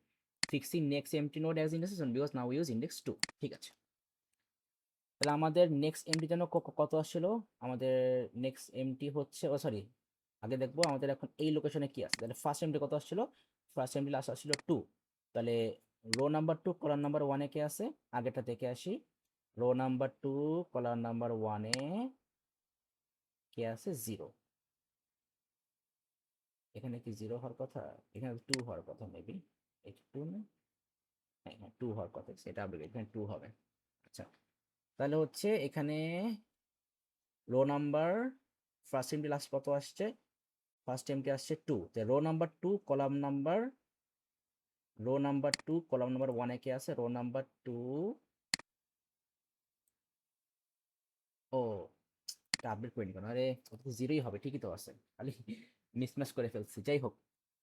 fixing next empty node as index, because now we use index 2, ঠিক আছে। তাহলে আমাদের নেক্সট এমটি যেন কত আসছিল, আমাদের নেক্সট এমটি হচ্ছে, ও সরি আগে দেখবো আমাদের এখন এই লোকেশনে কি আছে। তাহলে ফার্স্ট এমটি কত আসছিল, ফার্স্ট এমটি লাস্ট আসছিল 2। তাহলে রো নাম্বার 2 কলাম নাম্বার 1-এ কে আছে, আগেরটা থেকে আসি, রো নাম্বার 2 কলাম নাম্বার 1-এ কে আছে 0। এখানে কি 0 হওয়ার কথা, এখানে 2 হওয়ার কথা মেবি, এটা 2 না, হ্যাঁ হ্যাঁ 2 হওয়ার কথা, সেটা আপডেট এখানে 2 হবে। আচ্ছা তাহলে হচ্ছে এখানে row number first empty last কত আসছে, ফার্স্ট এমটি আসছে 2, তো রো নাম্বার 2 কলাম নাম্বার 1-এ কে আছে, রো নাম্বার 2, ও এটা আপডেট করিনি কেন, আরে ওটা তো 0ই হবে, ঠিকই তো আছে, খালি মিসম্যাচ করে ফেলছি। যাই হোক,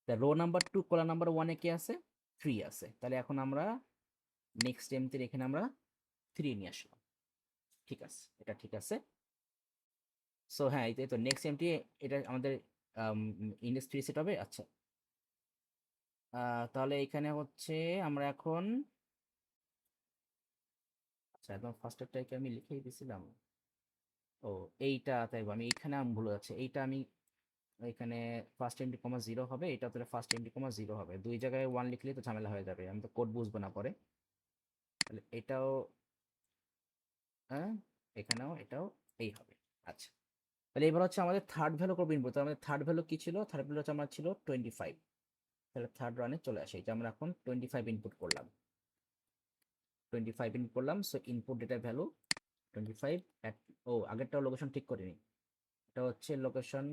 তা রো নাম্বার 2 কলাম নাম্বার 1-এ কে আছে, 3 আছে। তাহলে এখন আমরা নেক্সট এমটির এখানে আমরা 3 নিয়ে আসলাম, ঠিক আছে এটা ঠিক আছে। সো হ্যাঁ এই তো নেক্সট এমটি, এটা আমাদের ইন্ডেক্স 3 সেট হবে। আচ্ছা তাহলে এখানে হচ্ছে আমরা এখন, আচ্ছা একদম ফার্স্টেরটাকে আমি লিখেই দিয়েছিলাম, ও এইটা তাই আমি এইখানে আমি ভুলে যাচ্ছে, এইটা আমি এখানে ফার্স্ট এমডি কমা 0 হবে, এটা তাহলে ফার্স্ট এমডি কমা 0 হবে, দুই জায়গায় 1 লিখলে তো ঝামেলা হয়ে যাবে, আমি তো কোড বুঝবো না পরে। তাহলে এটাও, হ্যাঁ এখানেও এটাও এই হবে। আচ্ছা তাহলে এবার হচ্ছে আমাদের থার্ড ভ্যালু করবো ইনপুট, তাহলে আমাদের থার্ড ভ্যালু কি ছিল, থার্ড ভ্যালু হচ্ছে আমার ছিল 25। তাহলে থার্ড রানে চলে আসে, এটা আমরা এখন 25 ইনপুট করলাম, 25 ইনপুট করলাম। So input data value 25 at, ও আগেরটা লোকেশন ঠিক করিনি, এটা হচ্ছে লোকেশন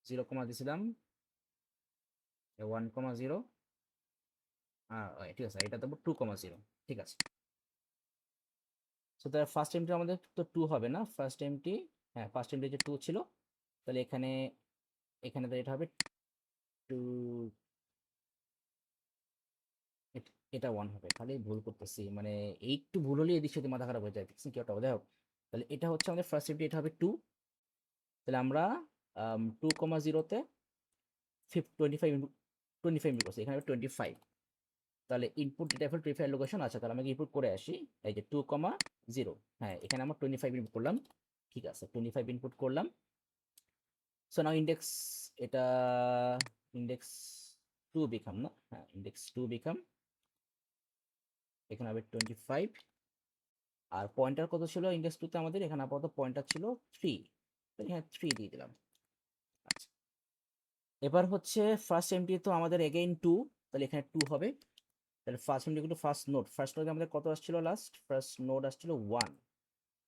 0 কমা দিয়েছিলাম, 1,0, ঠিক আছে এটা দেবো 2,0, ঠিক আছে। সো তার ফার্স্ট এমটি আমাদের তো 2 হবে না, ফার্স্ট এমটি, হ্যাঁ ফার্স্ট এমটি যে 2 ছিল, তাহলে এখানে এখানে তো এটা হবে 2, এটা 1 হবে, খালি ভুল করতেছি, মানে একটু ভুল হলে এদিক সাথে মাথা খারাপ হয়ে যায়, দেখছি কি ওটা যাই হোক। তাহলে এটা হচ্ছে আমাদের ফার্স্ট এমটি, এটা হবে 2। তাহলে আমরা 2,0-তে 25 ইনপুট করছি, এখানে 25। তাহলে input data field prefer location, আচ্ছা তাহলে আমাকে ইনপুট করে আসি, এই যে 2,0, হ্যাঁ এখানে আমরা 25 ইনপুট করলাম, ঠিক আছে 25 ইনপুট করলাম। সো নাও ইন্ডেক্স, এটা ইন্ডেক্স 2 বিকাম না, হ্যাঁ ইন্ডেক্স 2 বিকাম, এখানে হবে 25। আর পয়েন্টার কত ছিল ইন্ডেক্স 2 তে আমাদের, এখানে আপাতত পয়েন্টার ছিল 3, এখানে 3 দিয়ে দিলাম। আচ্ছা এবার হচ্ছে ফার্স্ট এমটি তো আমাদের এগেইন 2, তাহলে এখানে 2 হবে। তাহলে ফার্স্ট এমটি কিন্তু ফার্স্ট নোড আমাদের কত আসছিল, লাস্ট ফার্স্ট নোড আসছিল 1,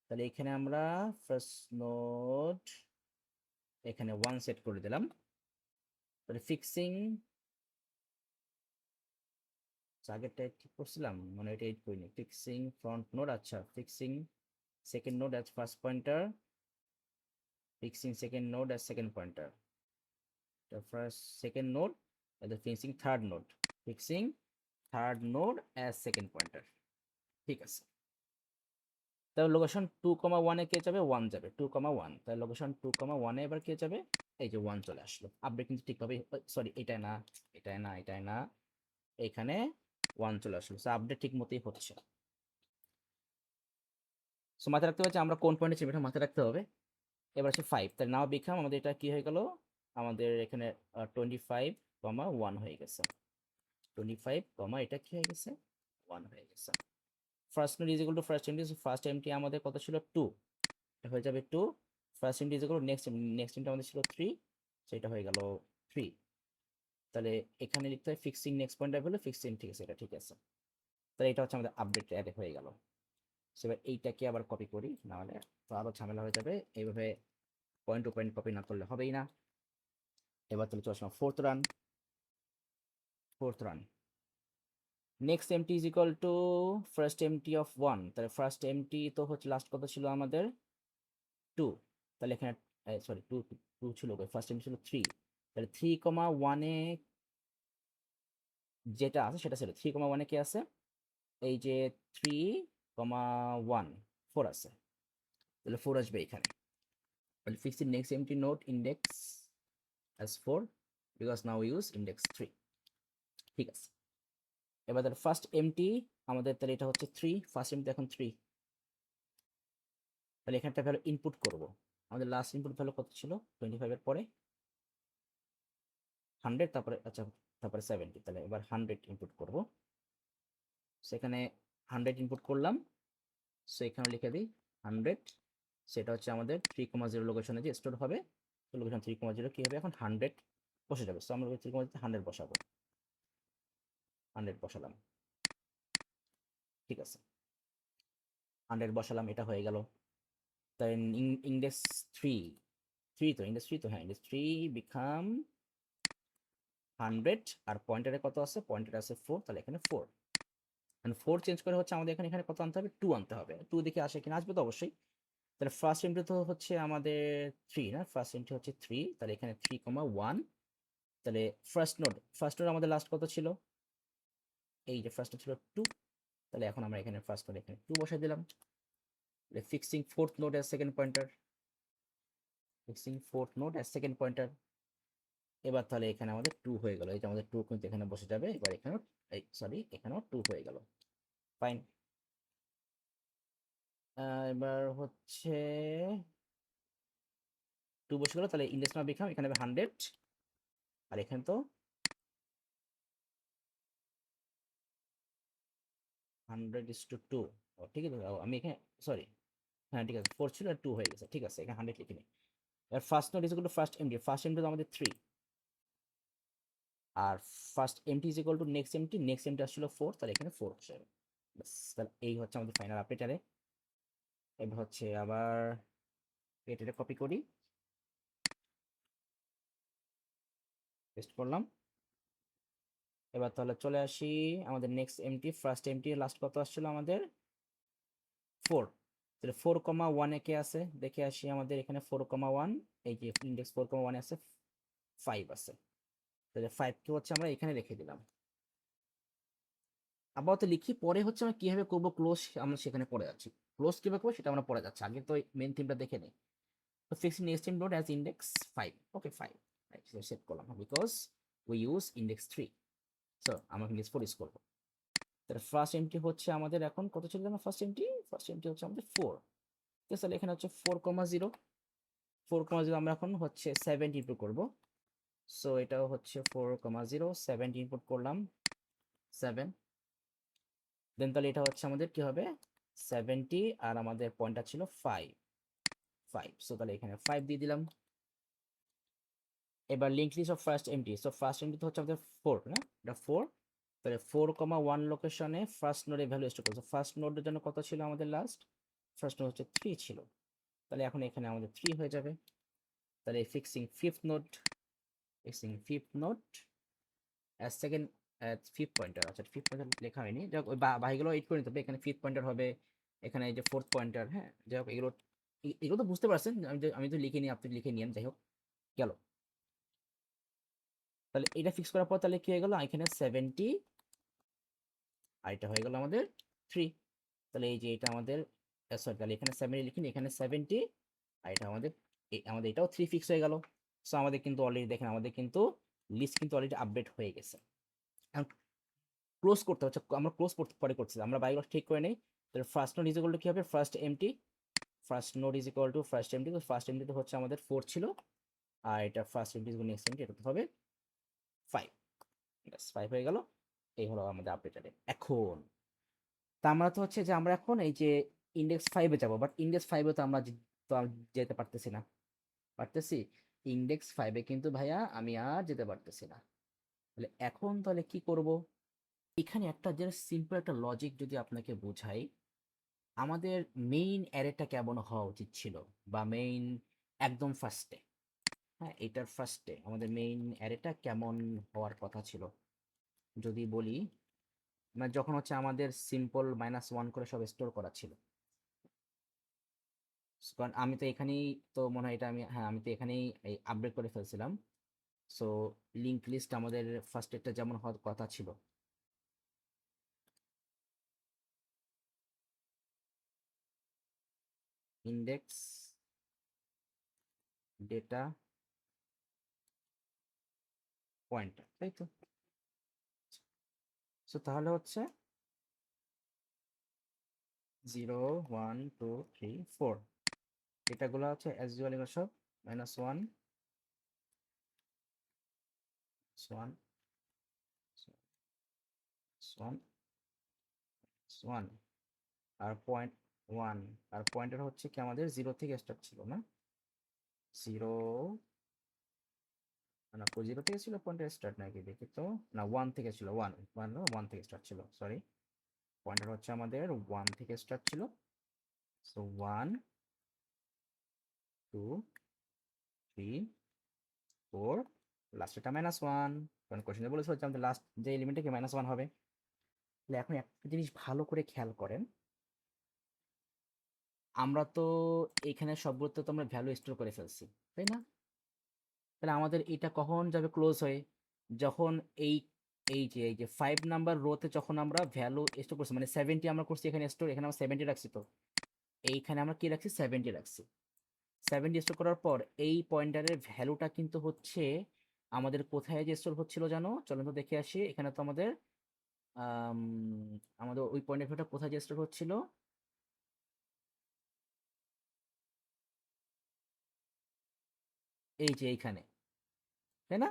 তাহলে এখানে আমরা ফার্স্ট নোড এখানে 1 সেট করে দিলাম। তাহলে ফিক্সিং, আগেরটা ঠিক করছিলাম মানে এটা 8 করিনি, ফিক্সিং ফ্রন্ট নোড, আচ্ছা fixing second node as first pointer, fixing second node as second pointer, first second node, fixing third node, fixing third node as second pointer, ঠিক আছে, তাহলে লোকেশন 2,1 এ কে যাবে, 1 যাবে, 2,1, তাহলে লোকেশন 2,1 এ এবার কে যাবে, এই যে 1 চলে আসলো। আপডেট কিন্তু ঠিকভাবে, সরি এটাই না, এটাই না, এখানে 1 চলে আসলো। সো আপডেট ঠিক মতোই হচ্ছে। সো মাথায় রাখতে হবে যে আমরা কোন পয়েন্টে ছিলাম, এটা মাথায় রাখতে হবে। এবার হচ্ছে 5, তাহলে নাও বিকাম আমাদের এটা কি হয়ে গেল, আমাদের এখানে 25,1 হয়ে গেছে। 25, এটা কি হয়ে গেছে, 1 হয়ে গেছে। First node is equal to first empty, first empty আমাদের কত ছিল, 2, এটা হয়ে যাবে 2। First empty is equal to next empty আমাদের ছিল 3, সেটা হয়ে গেল 3। তাহলে এখানে লিখতে হয় fixing next pointer value, fixing, ঠিক আছে, এটা ঠিক আছে। তাহলে এটা হচ্ছে আমাদের আপডেট অ্যাড হয়ে গেল। সো এবার এইটাকে আবার কপি করি, নাহলে তো আরও ঝামেলা হয়ে যাবে। এইভাবে পয়েন্ট টু পয়েন্ট কপি না করলে হবেই না। এবার তাহলে চলে আসলাম fourth run. Next empty is equal to first empty of 1, তাহলে ফার্স্ট এমটি তো হচ্ছে লাস্ট কত ছিল আমাদের 2, তাহলে এখানে সরি 2 ছিল, ফার্স্ট এমটি ছিল 3, তাহলে 3,1 এ যেটা আছে সেটা ছিল 3,1 এ কি আছে, এই যে 3,1 4 আছে, তাহলে 4 আসবে এখানে। তাহলে fix in next empty node index as 4 because now we use index 3, ঠিক আছে। এবার তাহলে ফার্স্ট এমটি আমাদের, তাহলে এটা হচ্ছে 3, ফার্স্ট এমটি এখন 3, তাহলে এখানে একটা ভ্যালু ইনপুট করব। আমাদের লাস্ট ইনপুট ভ্যালু কত ছিল, 25 এর পরে 100, তারপরে আচ্ছা, তারপরে 70, তাহলে এবার 100 ইনপুট করব। সেখানে 100 ইনপুট করলাম, সো এখানে লিখে দিই 100, সেটা হচ্ছে আমাদের 3,0 লোকেশনে যে স্টোর হবে, তো লোকেশন 3,0 কি হবে, এখন 100 বসে যাবে। সো আমরা 3,0 100 বসাবো, 100 বসালাম, ঠিক আছে, 100 বসালাম, এটা হয়ে গেল। তাই ইন্ডেক্স 3 তো ইন্ডেক্স 3 তো, হ্যাঁ ইন্ডেক্স 3 বিকাম 100, আর পয়েন্টারে কত আছে, পয়েন্টারে আছে 4, তাহলে এখানে 4, 4 চেঞ্জ করে হচ্ছে আমাদের এখানে কত আনতে হবে, 2 আনতে হবে। 2 দেখে আসে কিনা, আসবে তো অবশ্যই। তাহলে ফার্স্ট এন্ট্রি তো হচ্ছে আমাদের 3 না, ফার্স্ট এন্ট্রি হচ্ছে 3, তাহলে এখানে 3,1, তাহলে ফার্স্ট নোড আমাদের লাস্ট কত ছিল, এই যে ফার্স্ট ছিল 2, তাহলে এখন আমরা এখানে ফার্স্ট নোড এখানে 2 বসাই দিলাম। Fixing fourth node as second pointer, এবার তাহলে এখানে আমাদের 2 হয়ে গেল, এই যে আমাদের 2 কিন্তু এখানে বসে যাবে। এবার এখানেও, এই সরি এখানেও 2 হয়ে গেল, ফাইন। এবার হচ্ছে 2 বসে গেল, তাহলে ইন্ডেক্স নাও বিকাম এখানে 100, আর এখানে তো 100:2, ঠিক আছে। আমি এখানে সরি, হ্যাঁ ঠিক আছে, 4 ছিল আর 2 হয়ে গেছে, ঠিক আছে, এখানে 100 লিখে নিই। এবার first node is equal to first empty তো আমাদের 3, আর first empty is equal to next empty আসছিল 4, তাহলে এখানে 4 বসে যাবে। ব্যাস, তাহলে এই হচ্ছে আমাদের ফাইনাল আপডেটারে। এবার হচ্ছে আবার এটা কপি করি, পেস্ট করলাম। এবার তাহলে চলে আসি আমাদের next empty, first empty last কত আসছিল আমাদের 4, তাহলে 4,1 এ কে আছে দেখে আসি, আমাদের এখানে 4,1, এই যে ইন্ডেক্স 4,1 আছে, 5 আছে, তাহলে 5 কে হচ্ছে আমরা এখানে রেখে দিলাম। আপাতত লিখি, পরে হচ্ছে আমরা কিভাবে করবো ক্লোজ, আমরা সেখানে পড়ে যাচ্ছি। ক্লোজ কিভাবে করবো সেটা আমরা পড়ে যাচ্ছি, আগে তো মেন থিমটা দেখে নিই। তো fixing next theme node as index 5, ওকে 5 সেট করলাম, because we use index 3, so আমরা ইন্ডেক্স 4 ইউজ করবো। তাহলে ফার্স্ট এমটি হচ্ছে আমাদের এখন কত ছিল, আমার ফার্স্ট এমটি হচ্ছে আমাদের 4, তাহলে এখানে হচ্ছে 4,0, আমরা এখন হচ্ছে 7 ইনপুট করবো। সো এটাও হচ্ছে 4,0, 7 ইনপুট করলাম, 7, দেন তাহলে এটা হচ্ছে আমাদের কি হবে 70, আর আমাদের পয়েন্টটা ছিল 5, সো তাহলে এখানে 5 দিয়ে দিলাম। এবার link list of first empty, so first empty তো হচ্ছে আমাদের 4 না, এটা 4, তাহলে 4,1 লোকেশনে ফার্স্ট নোডের ভ্যালু স্টোর করছে। ফার্স্ট নোডের জন্য কত ছিল আমাদের লাস্ট, ফার্স্ট নোড হচ্ছে 3 ছিল, তাহলে এখন এখানে আমাদের 3 হয়ে যাবে। তাহলে fixing fifth node as second, fifth pointer, আচ্ছা ফিফথ পয়েন্টার লেখা হয়নি, যাই হোক ওই বাকিগুলো এড করে নিতে হবে। এখানে ফিফথ পয়েন্টার হবে, এখানে এই যে ফোর্থ পয়েন্টার, হ্যাঁ যাই হোক এগুলো তো বুঝতে পারছেন, আমি তো লিখে নিই, আপনি লিখে নিন, যাই হোক গেল। তাহলে এটা ফিক্স করার পর তাহলে কি হয়ে গেল, এখানে 70, আর এটা হয়ে গেল আমাদের 3, তাহলে এই যে এটা আমাদের সরি, তাহলে এখানে 70 লিখিনি, এখানে 70, আর এটা আমাদের আমাদের এটাও 3 ফিক্স হয়ে গেল। সো আমাদের কিন্তু অলরেডি দেখেন আমাদের কিন্তু লিস্ট কিন্তু অলরেডি আপডেট হয়ে গেছে। এখন ক্লোজ করতে হচ্ছে, আমরা ক্লোজ করতে পরে করছি, আমরা বাইগুলো ঠিক করে নেই। তাহলে first node is equal to কি হবে, first empty, first node is equal to first empty. তো ফার্স্ট এমটি তো হচ্ছে আমাদের 4 ছিল, আর এটা first empty is next empty, এটা তো হবে 5। ব্যাস 5 হয়ে গেল। এই হলো আমাদের আপডেটেড। এখন তা আমরা তো হচ্ছে যে আমরা এখন এই যে ইন্ডেক্স 5-এ যাবো, বাট ইন্ডেক্স 5-এ তো আমরা তো আর যেতে পারতেছি না। পারতেছি? ইন্ডেক্স 5-এ কিন্তু ভাইয়া আমি আর যেতে পারতেছি না। তাহলে এখন তাহলে কি করব? এখানে একটা যে সিম্পল একটা লজিক যদি আপনাকে বোঝাই, আমাদের মেইন অ্যারেটা কেমন হওয়া উচিত ছিল, বা মেইন একদম ফার্স্টে, হ্যাঁ এটার ফার্স্টে আমাদের মেইন অ্যারেটা কেমন হওয়ার কথা ছিল যদি বলি, মানে যখন হচ্ছে আমাদের সিম্পল -1 করে সব স্টোর করা ছিল। কারণ আমি তো এখানেই, তো মনে হয় এটা আমি, হ্যাঁ আমি তো এখানেই আপডেট করে ফেলছিলাম। সো লিঙ্ক লিস্ট আমাদের ফার্স্ট একটা যেমন হওয়ার কথা ছিল, ইন্ডেক্স ডেটা পয়েন্টার, তাই তো? সো তাহলে হচ্ছে 0 1 2 3 4, এটাগুলো হচ্ছে অ্যাজ ইউজুয়াল এগুলো সব -1 1 1 1, আর পয়েন্ট 1, আর পয়েন্টার হচ্ছে কি আমাদের 0 থেকে স্টার্ট ছিল না? 0 না, 0 থেকে ছিল পয়েন্টার স্টার্ট, নাকি দেখি তো। না, 1 থেকে ছিল, 1 1 1 থেকে স্টার্ট ছিল, সরি। পয়েন্টার হচ্ছে আমাদের 1 থেকে স্টার্ট ছিল। সো 1 2 3 4, লাস্টেরটা -1, কারণ কোশ্চেনে বলেছিল যে আমাদের লাস্ট যে এলিমেন্টটা কি -1 হবে। তাহলে এখন একটা জিনিস ভালো করে খেয়াল করেন, আমরা তো এখানে সবগুলোতে তো আমরা ভ্যালু স্টোর করে ফেলছি, তাই না? তাহলে আমাদের এটা কখন যাবে ক্লোজ হয়ে, যখন এই এই যে 5 নাম্বার রোতে যখন আমরা ভ্যালু স্টোর করছি, মানে 70 আমরা করছি এখানে স্টোর, এখানে আমরা 70 রাখছি, তো এইখানে আমরা কি রাখছি, 70 রাখছি। 70 স্টোর করার পর এই পয়েন্টারের ভ্যালুটা কিন্তু হচ্ছে আমাদের কোথায় যে স্টোর হচ্ছিল জানো, চলো তো দেখে আসি। এখানে তো আমাদের আম, আমাদের ওই পয়েন্টের ভ্যালুটা কোথায় যে স্টোর হচ্ছিল, এই যে এইখানে, তাই না?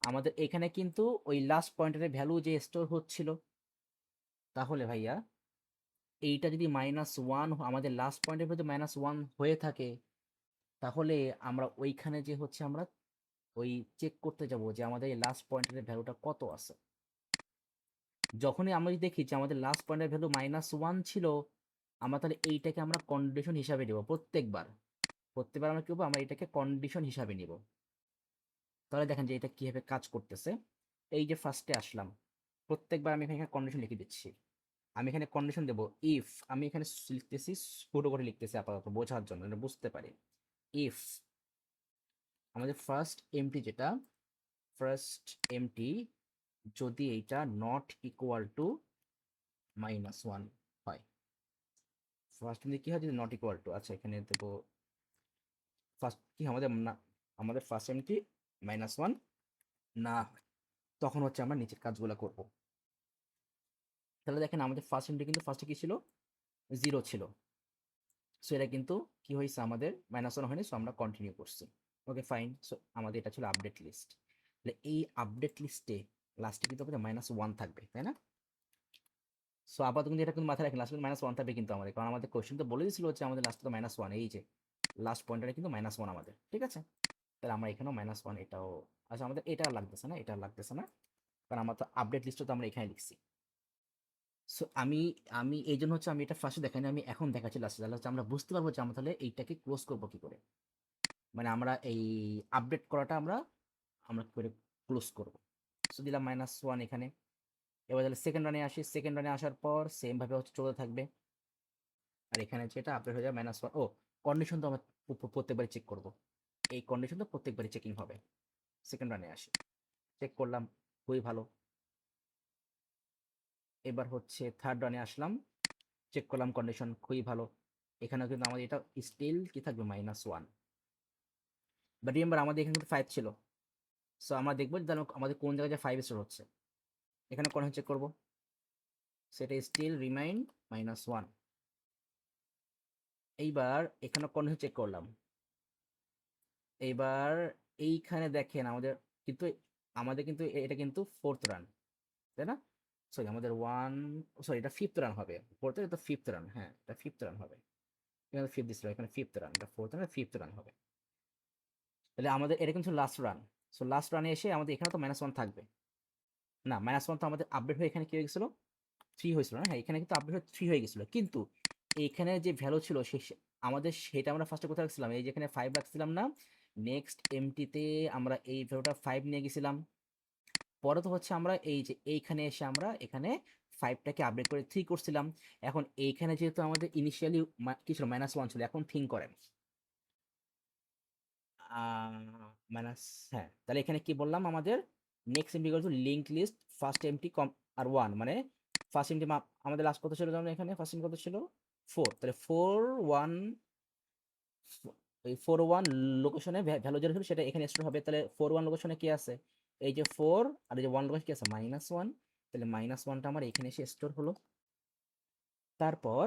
আমাদের এখানে কিন্তু ওই লাস্ট পয়েন্টারের ভ্যালু যে স্টোর হচ্ছিল। তাহলে ভাইয়া এইটা যদি -1, আমাদের লাস্ট পয়েন্টের যদি -1 হয়ে থাকে, তাহলে আমরা ওইখানে যে হচ্ছে আমরা ওই চেক করতে যাব যে আমাদের এই লাস্ট পয়েন্টের ভ্যালুটা কত আছে। যখনই আমরা যদি দেখি যে আমাদের লাস্ট পয়েন্টের ভ্যালু -1 ছিল, আমরা তাহলে এইটাকে আমরা কন্ডিশন হিসাবে নেব প্রত্যেকবার। প্রত্যেকবার আমরা কি করবো, আমরা এটাকে কন্ডিশন হিসাবে নিব। তাহলে দেখেন যে এটা কিভাবে কাজ করতেছে। এই যে ফার্স্টে আসলাম, প্রত্যেকবার আমি এখানে কন্ডিশন লিখে দিচ্ছি। আমি এখানে কন্ডিশন দেবো ইফ, আমি এখানে লিখতেছি, ছোট করে লিখতেছি আপাতত বোঝার জন্য, এটা বুঝতে পারি। ইফ আমাদের ফার্স্ট এমটি যেটা, ফার্স্ট এমটি যদি এইটা নট ইকুয়াল টু -1 হয়, ফার্স্ট এমটি কি হয় যদি নট ইকুয়াল টু, আচ্ছা এখানে দেবো ফার্স্ট কি আমাদের না, আমাদের ফার্স্ট এমটি -1 না হয়, তখন হচ্ছে আমরা নিচের কাজগুলো করব। তাহলে দেখেন আমাদের ফার্স্ট এমটি কিন্তু ফার্স্টে কি ছিল, 0 ছিল। সো এটা কিন্তু কি হয়েছে, আমাদের -1 হয়নি, সো আমরা কন্টিনিউ করছি। Okay fine. সো আমাদের এটা ছিল আপডেট লিস্ট। তাহলে এই আপডেট লিস্টে লাস্টে কিন্তু আমাদের -1 থাকবে, তাই না? সো আপাতত কিন্তু এটা কিন্তু মাথায় রাখেন, লাস্টে -1 থাকবে কিন্তু আমাদের, কারণ আমাদের কোশ্চেন তো বলে দিয়েছিল হচ্ছে আমাদের লাস্টে তো -1, এই যে লাস্ট পয়েন্টারে কিন্তু -1 আমাদের, ঠিক আছে? তাহলে আমরা এখানেও -1, এটাও, আচ্ছা আমাদের এটা আর লাগতেছে না, এটা আর লাগতেছে না, কারণ আমরা তো আপডেট লিস্টে তো আমরা এখানে লিখছি। সো আমি আমি এই জন্য হচ্ছে আমি এটা ফার্স্টে দেখাইনি, আমি এখন দেখাচ্ছি লাস্টে, তাহলে হচ্ছে আমরা বুঝতে পারবো যে আমরা তাহলে এইটাকে ক্লোজ করবো কি করে, মানে আমরা এই আপডেট করাটা আমরা আমরা কি করে ক্লোজ করব। সো দিলাম -1 এখানে। এবার তাহলে সেকেন্ড রানে আসি, সেকেন্ড রানে আসার পর সেম ভাবে হচ্ছে চলতে থাকবে। আর এখানে যেটা আপডেট হয়ে যাবে -1, ও কন্ডিশন তো আমরা প্রত্যেকবারই চেক করব, এই কন্ডিশন তো প্রত্যেকবারই চেকিং হবে। সেকেন্ড রানে আসি, চেক করলাম, খুবই ভালো। এবার হচ্ছে থার্ড রানে আসলাম, চেক করলাম কন্ডিশন খুবই ভালো। এখানেও কিন্তু আমাদের এটা স্টিল কি থাকবে -1, বাট রিমেম্বার আমাদের এখানে কিন্তু 5 ছিল। সো আমরা দেখবো যে আমাদের কোন জায়গায় 5 স্টোর হচ্ছে। এখানে কন্ডিশন চেক করবো, সেটা স্টিল রিমাইন -1। এইবার এখানে কন্ডিশন চেক করলাম। এইবার এইখানে দেখেন আমাদের কিন্তু এটা কিন্তু 4th রান, তাই না? সরি আমাদের সরি এটা 5th রান হবে। 4th এটা 5th রান, হ্যাঁ এটা 5th রান হবে। এখানে 5th দিছিল, এখানে 5th রান, এটা 4th রান 5th রান হবে। তাহলে আমাদের এটা কিন্তু লাস্ট রান। সো লাস্ট রানে এসে আমাদের এখানে তো -1 থাকবে না, -1 তো আমাদের আপডেট হয়ে এখানে কি হয়ে গেছিল 3 হয়েছিল না? হ্যাঁ এখানে কিন্তু আপডেট হয়ে 3 হয়ে গেছিল, কিন্তু এইখানে যে ভ্যালু ছিল আমাদের সেটা আমরা ফার্স্টে কোথায় রাখছিলাম, এই যেখানে 5 রাখছিলাম না, নেক্সট এমটিতে আমরা এই ভ্যালুটা 5 নিয়ে গেছিলাম। পরে তো হচ্ছে আমরা এই যে এইখানে এসে আমরা এখানে 5টাকে আপডেট করে 3 করছিলাম। এখন এইখানে যেহেতু আমাদের ইনিশিয়ালি কি ছিল -1 ছিল, এখন থিঙ্ক করেন মাইনাস, হ্যাঁ তাহলে এখানে কি বললাম, আমাদের next empty to link list first empty কম আর 1, মানে ফার্স্ট এমটি আমাদের লাস্ট কত ছিল যেমন এখানে ফার্স্ট এমটি কত ছিল 4, তাহলে 4 1 এই 4 1 লোকেশনে ভ্যালু যেটা ছিল সেটা এখানে স্টোর হবে। তাহলে 4 1 লোকেশনে কি আছে, এই যে 4 আর এই যে 1 লোকেশনে কি আছে -1, তাহলে -1টা আমার এখানে এসে স্টোর হলো। তারপর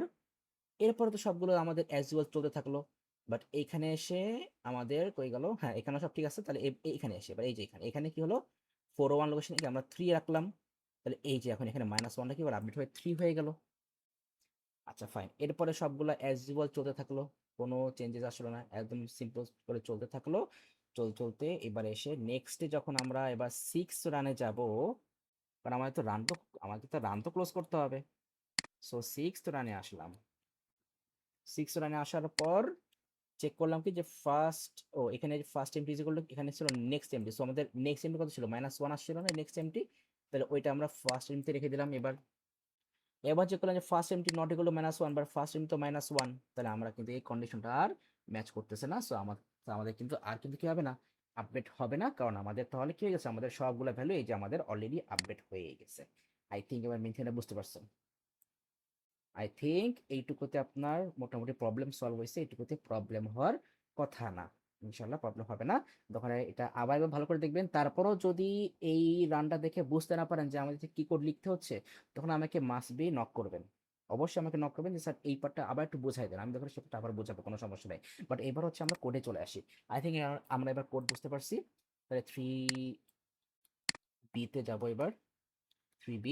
এরপরে তো সবগুলো আমাদের অ্যাজ ইউজুয়াল চলতে থাকলো, বাট এইখানে এসে আমাদের কই গেল, হ্যাঁ এখানে সব ঠিক আছে। তাহলে এইখানে এসে এবার এই যে এখানে কি হলো 4 1 লোকেশনে কি আমরা 3 রাখলাম, তাহলে এই যে এখন এখানে -1টা কি এবার আপডেট হয়ে 3 হয়ে গেল। আচ্ছা ফাইন, এরপরে সবগুলো অ্যাজ ইউজুয়াল চলতে থাকলো, কোনো চেঞ্জেস আসলো না, একদম সিম্পল করে চলতে থাকলো। চলতে এবার এসে নেক্সটে যখন আমরা এবার 6 রানে যাব, কারণ আমাদের তো রান তো ক্লোজ করতে হবে। সো 6 রানে আসলাম। 6 রানে আসার পর চেক করলাম কি যে এখানে first empty is equal two এখানে ছিল নেক্সট এমটি। সো আমাদের নেক্সট এমটি কত ছিল -1 আসছিল না নেক্সট এমটি, তাহলে ওইটা আমরা ফার্স্ট এমটি রেখে দিলাম। এবার চেক করলাম যে first empty not equal to -1, but first empty তো -1, তাহলে আমরা কিন্তু এই কন্ডিশনটা আর ম্যাচ করতেছে না। সো আমাদের কিন্তু আর কিন্তু কি হবে না, আপডেট হবে না, কারণ আমাদের তাহলে কি হয়ে গেছে, আমাদের সবগুলো ভ্যালু এই যে আমাদের অলরেডি আপডেট হয়ে গেছে। আই থিঙ্ক এবার মেনটেনটা বুঝতে পারছেন। আই থিঙ্ক এইটুকুতে আপনার মোটামুটি প্রবলেম সলভ হয়েছে, এইটুকুতে প্রবলেম হওয়ার কথা না, ইনশাল্লাহ প্রবলেম হবে না। তখন এটা আবার একবার ভালো করে দেখবেন। তারপরও যদি এই রানটা দেখে বুঝতে না পারেন যে আমাদের কি কোড লিখতে হচ্ছে, তখন আমাকে মাস্ট বি নক করবেন। অবশ্যই আমাকে নক করবেন যে স্যার এই পার্টটা আবার একটু বোঝাই দেন, আমি তখন সেটা আবার বোঝাবো, কোনো সমস্যা নেই। বাট এবার হচ্ছে আমরা কোডে চলে আসি। আই থিঙ্ক আমরা এবার কোড বুঝতে পারছি। তাহলে 3B-তে যাবো এবার। 3B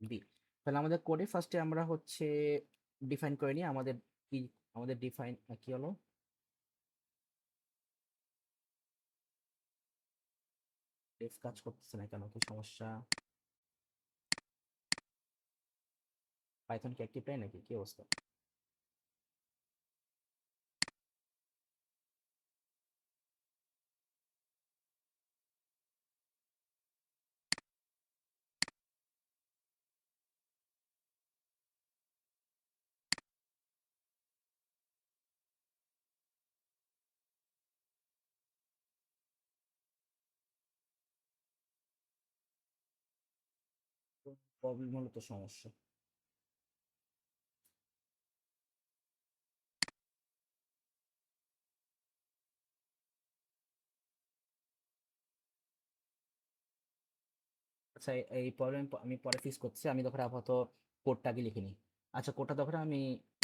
বি, তাহলে আমাদের কোডে ফার্স্টে আমরা হচ্ছে ডিফাইন করে নিই আমাদের কি, আমাদের ডিফাইন কি হলো, ডেফ কাজ করতেছে না কেন, কি সমস্যা, পাইথন কি অ্যাক্টিভ নাই নাকি, কি অবস্থা? প্রবলেম হলো তো সমস্যা। আচ্ছা এই প্রবলেম আমি পরে ফিক্স করছি, আমি তখন আপাতত কোডটা আগে লিখে নিই। আচ্ছা কোডটা তখন আমি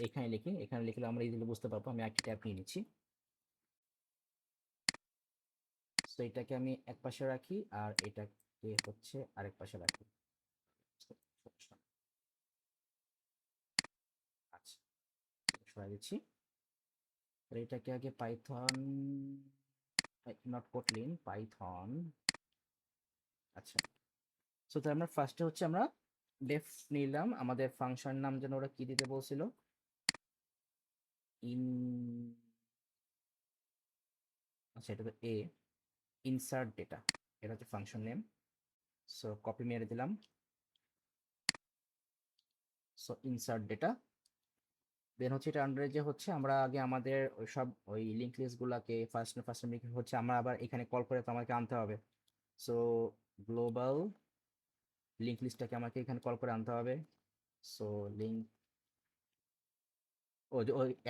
এখানে লিখি, এখানে লিখলে আমরা ইজিলি বুঝতে পারবো। আমি একটা ট্যাব নিয়ে নিচ্ছি। তো এটাকে আমি এক পাশে রাখি আর এটাকে হচ্ছে আরেক পাশে রাখি। আচ্ছা সরাই দিচ্ছি। আর এটাকে আগে পাইথন, নট কোটলিন, পাইথন। আচ্ছা সো তাহলে আমরা ফার্স্টে হচ্ছে আমরা ডেফ নিলাম, আমাদের ফাংশন নাম যেন ওরা কি দিতে বলছিল, ইন, আচ্ছা এটা তো ইনসার্ট ডেটা, এটা হচ্ছে ফাংশন নেম। সো কপি মেরে দিলাম। সো ইনসার্ট ডেটা, দেন হচ্ছে এটা আন্ডারে যে হচ্ছে আমরা আগে আমাদের ওই লিঙ্ক লিস্ট গুলাকে ফার্স্ট ফার্স্ট হচ্ছে আমরা আবার এখানে কল করে তো আমাকে আনতে হবে। সো গ্লোবাল লিঙ্ক লিস্টটাকে আমাকে এখানে কল করে আনতে হবে। সো লিঙ্ক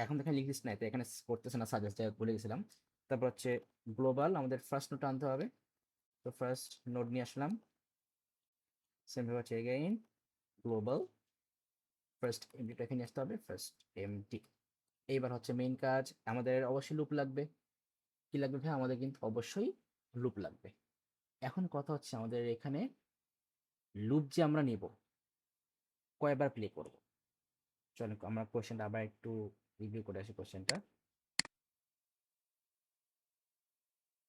এখন দেখেন লিঙ্ক লিস্ট নাই, তো এখানে করতেছে না, সাজেস্ট বলে গেছিলাম। তারপর হচ্ছে গ্লোবাল, আমাদের ফার্স্ট নোট আনতে হবে। তো ফার্স্ট নোট নিয়ে আসলাম, সেম ভাবে হচ্ছে এগেইন গ্লোবাল, ফার্স্ট এমটিটা এখানে আসতে হবে, ফার্স্ট এমটি। এইবার হচ্ছে মেইন কাজ, আমাদের অবশ্যই লুপ লাগবে। কি লাগবে ভাই? আমাদের কিন্তু অবশ্যই লুপ লাগবে। এখন কথা হচ্ছে আমাদের এখানে লুপ যে আমরা নিব, কয়বার প্লে করব? চলো আমরা কোশ্চেনটা আবার একটু রিভিউ করে আসি কোশ্চেনটা।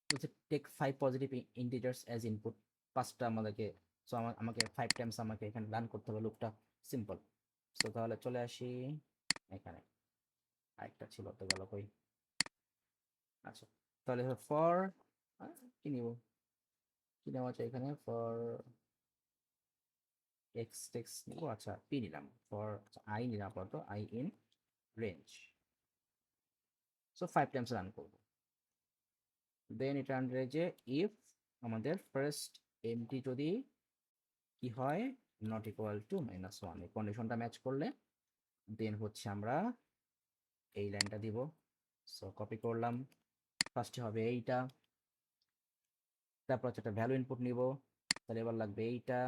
বলছে take 5 positive integers as input, পাঁচটা আমাদেরকে, সো আমাকে 5 টাইমস আমাকে এখানে রান করতে হবে লুপটা, সিম্পল। সো তাহলে চলে আসি এখানে, আরেকটা ছিল তো গেল কই। আচ্ছা, তাহলে ফর কি নিব, কি নেওয়া আছে এখানে, ফর এক্স টেক্স নিব, আচ্ছা পি নিলাম, ফর আই নিলাম আপাতত, I in range. So 5 Times run করব, দেন এটা আন্ডারে যে ইফ আমাদের ফার্স্ট এমটি যদি কি হয়, নট ইকুয়াল টু -1, এই কন্ডিশনটা ম্যাচ করলে দেন হচ্ছে আমরা এই লাইনটা দিব। সো কপি করলাম, ফার্স্টে হবে এইটা, তারপর হচ্ছে একটা ভ্যালু ইনপুট নিব, তাহলে এবার লাগবে এইটা,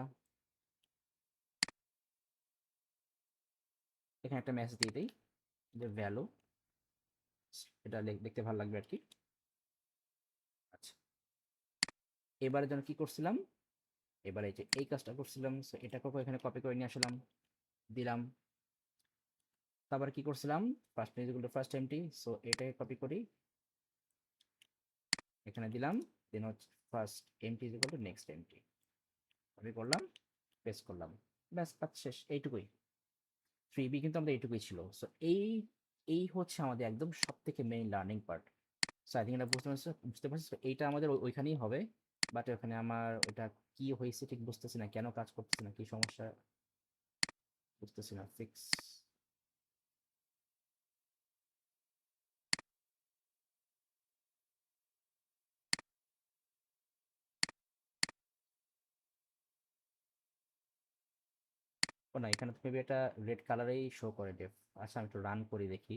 এখানে একটা মেসেজ দিয়ে দিই যে ভ্যালু, এটা দেখতে ভালো লাগবে আর কি। আচ্ছা, এবারে যেন কি করছিলাম, এবারে এই যে এই কাজটা করছিলাম, সো এটাকে এখানে কপি করে নিয়ে আসলাম, দিলাম। তারপর কি করছিলাম, ফার্স্ট ফার্স্ট এমটি, সো এটাকে কপি করি, এখানে দিলাম, দেন হচ্ছে first empty is equal to next empty, copy করলাম, পেস্ট করলাম, ব্যাস কাজ শেষ, এইটুকুই। ফ্রিবি কিন্তু আমাদের এইটুকুই ছিল। সো এই এই হচ্ছে আমাদের একদম সব থেকে main learning part. So I think এটা বুঝতে পারছি। So এইটা আমাদের ওইখানেই হবে, বাট ওখানে আমার ওটা কি হয়েছে ঠিক বুঝতেছি না, কেন কাজ করতেছে না, কি সমস্যা বুঝতেছি না, ফিক্স। ও না, এখানে তো মেবি এটা রেড কালারেই শো করে ডেফ। আচ্ছা আমি একটু রান করি দেখি,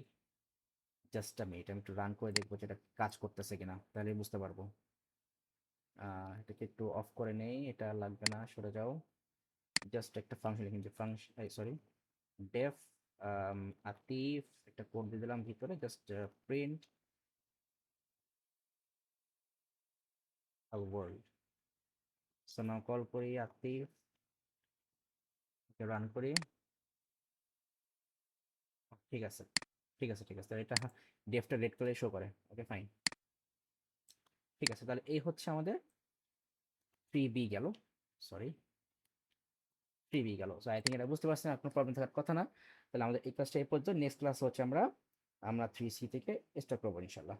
জাস্ট আ মিনিট, আমি একটু রান করে দেখবো যে এটা কাজ করতেছে কিনা, তাহলে বুঝতে পারবো। এটাকে একটু অফ করে নেই, এটা লাগবে না, সরে যাও। জাস্ট একটা ফাংশন লিখুন যে ফাংশন, সরি, ডেফ আতিফ, একটা কোড দিয়ে দিলাম ভিতরে, জাস্ট প্রিন্ট আ ওয়ার্ল্ড। সো নাও কল করি আতিফ, রান করি, ঠিক আছে, ঠিক আছে, ঠিক আছে, তাহলে এটা ডেফটা রেড করে শো করে, ওকে ফাইন। ঠিক আছে, তাহলে এই হচ্ছে আমাদের প্রি বি গেল, সরি প্রি বি গেল। সো আই থিঙ্ক এটা বুঝতে পারছেন, আপনার প্রবলেম থাকার কথা না। তাহলে আমাদের এই ক্লাসটা এই পর্যন্ত, নেক্সট ক্লাস হচ্ছে আমরা 3C থেকে স্টার্ট করবো ইনশাল্লাহ।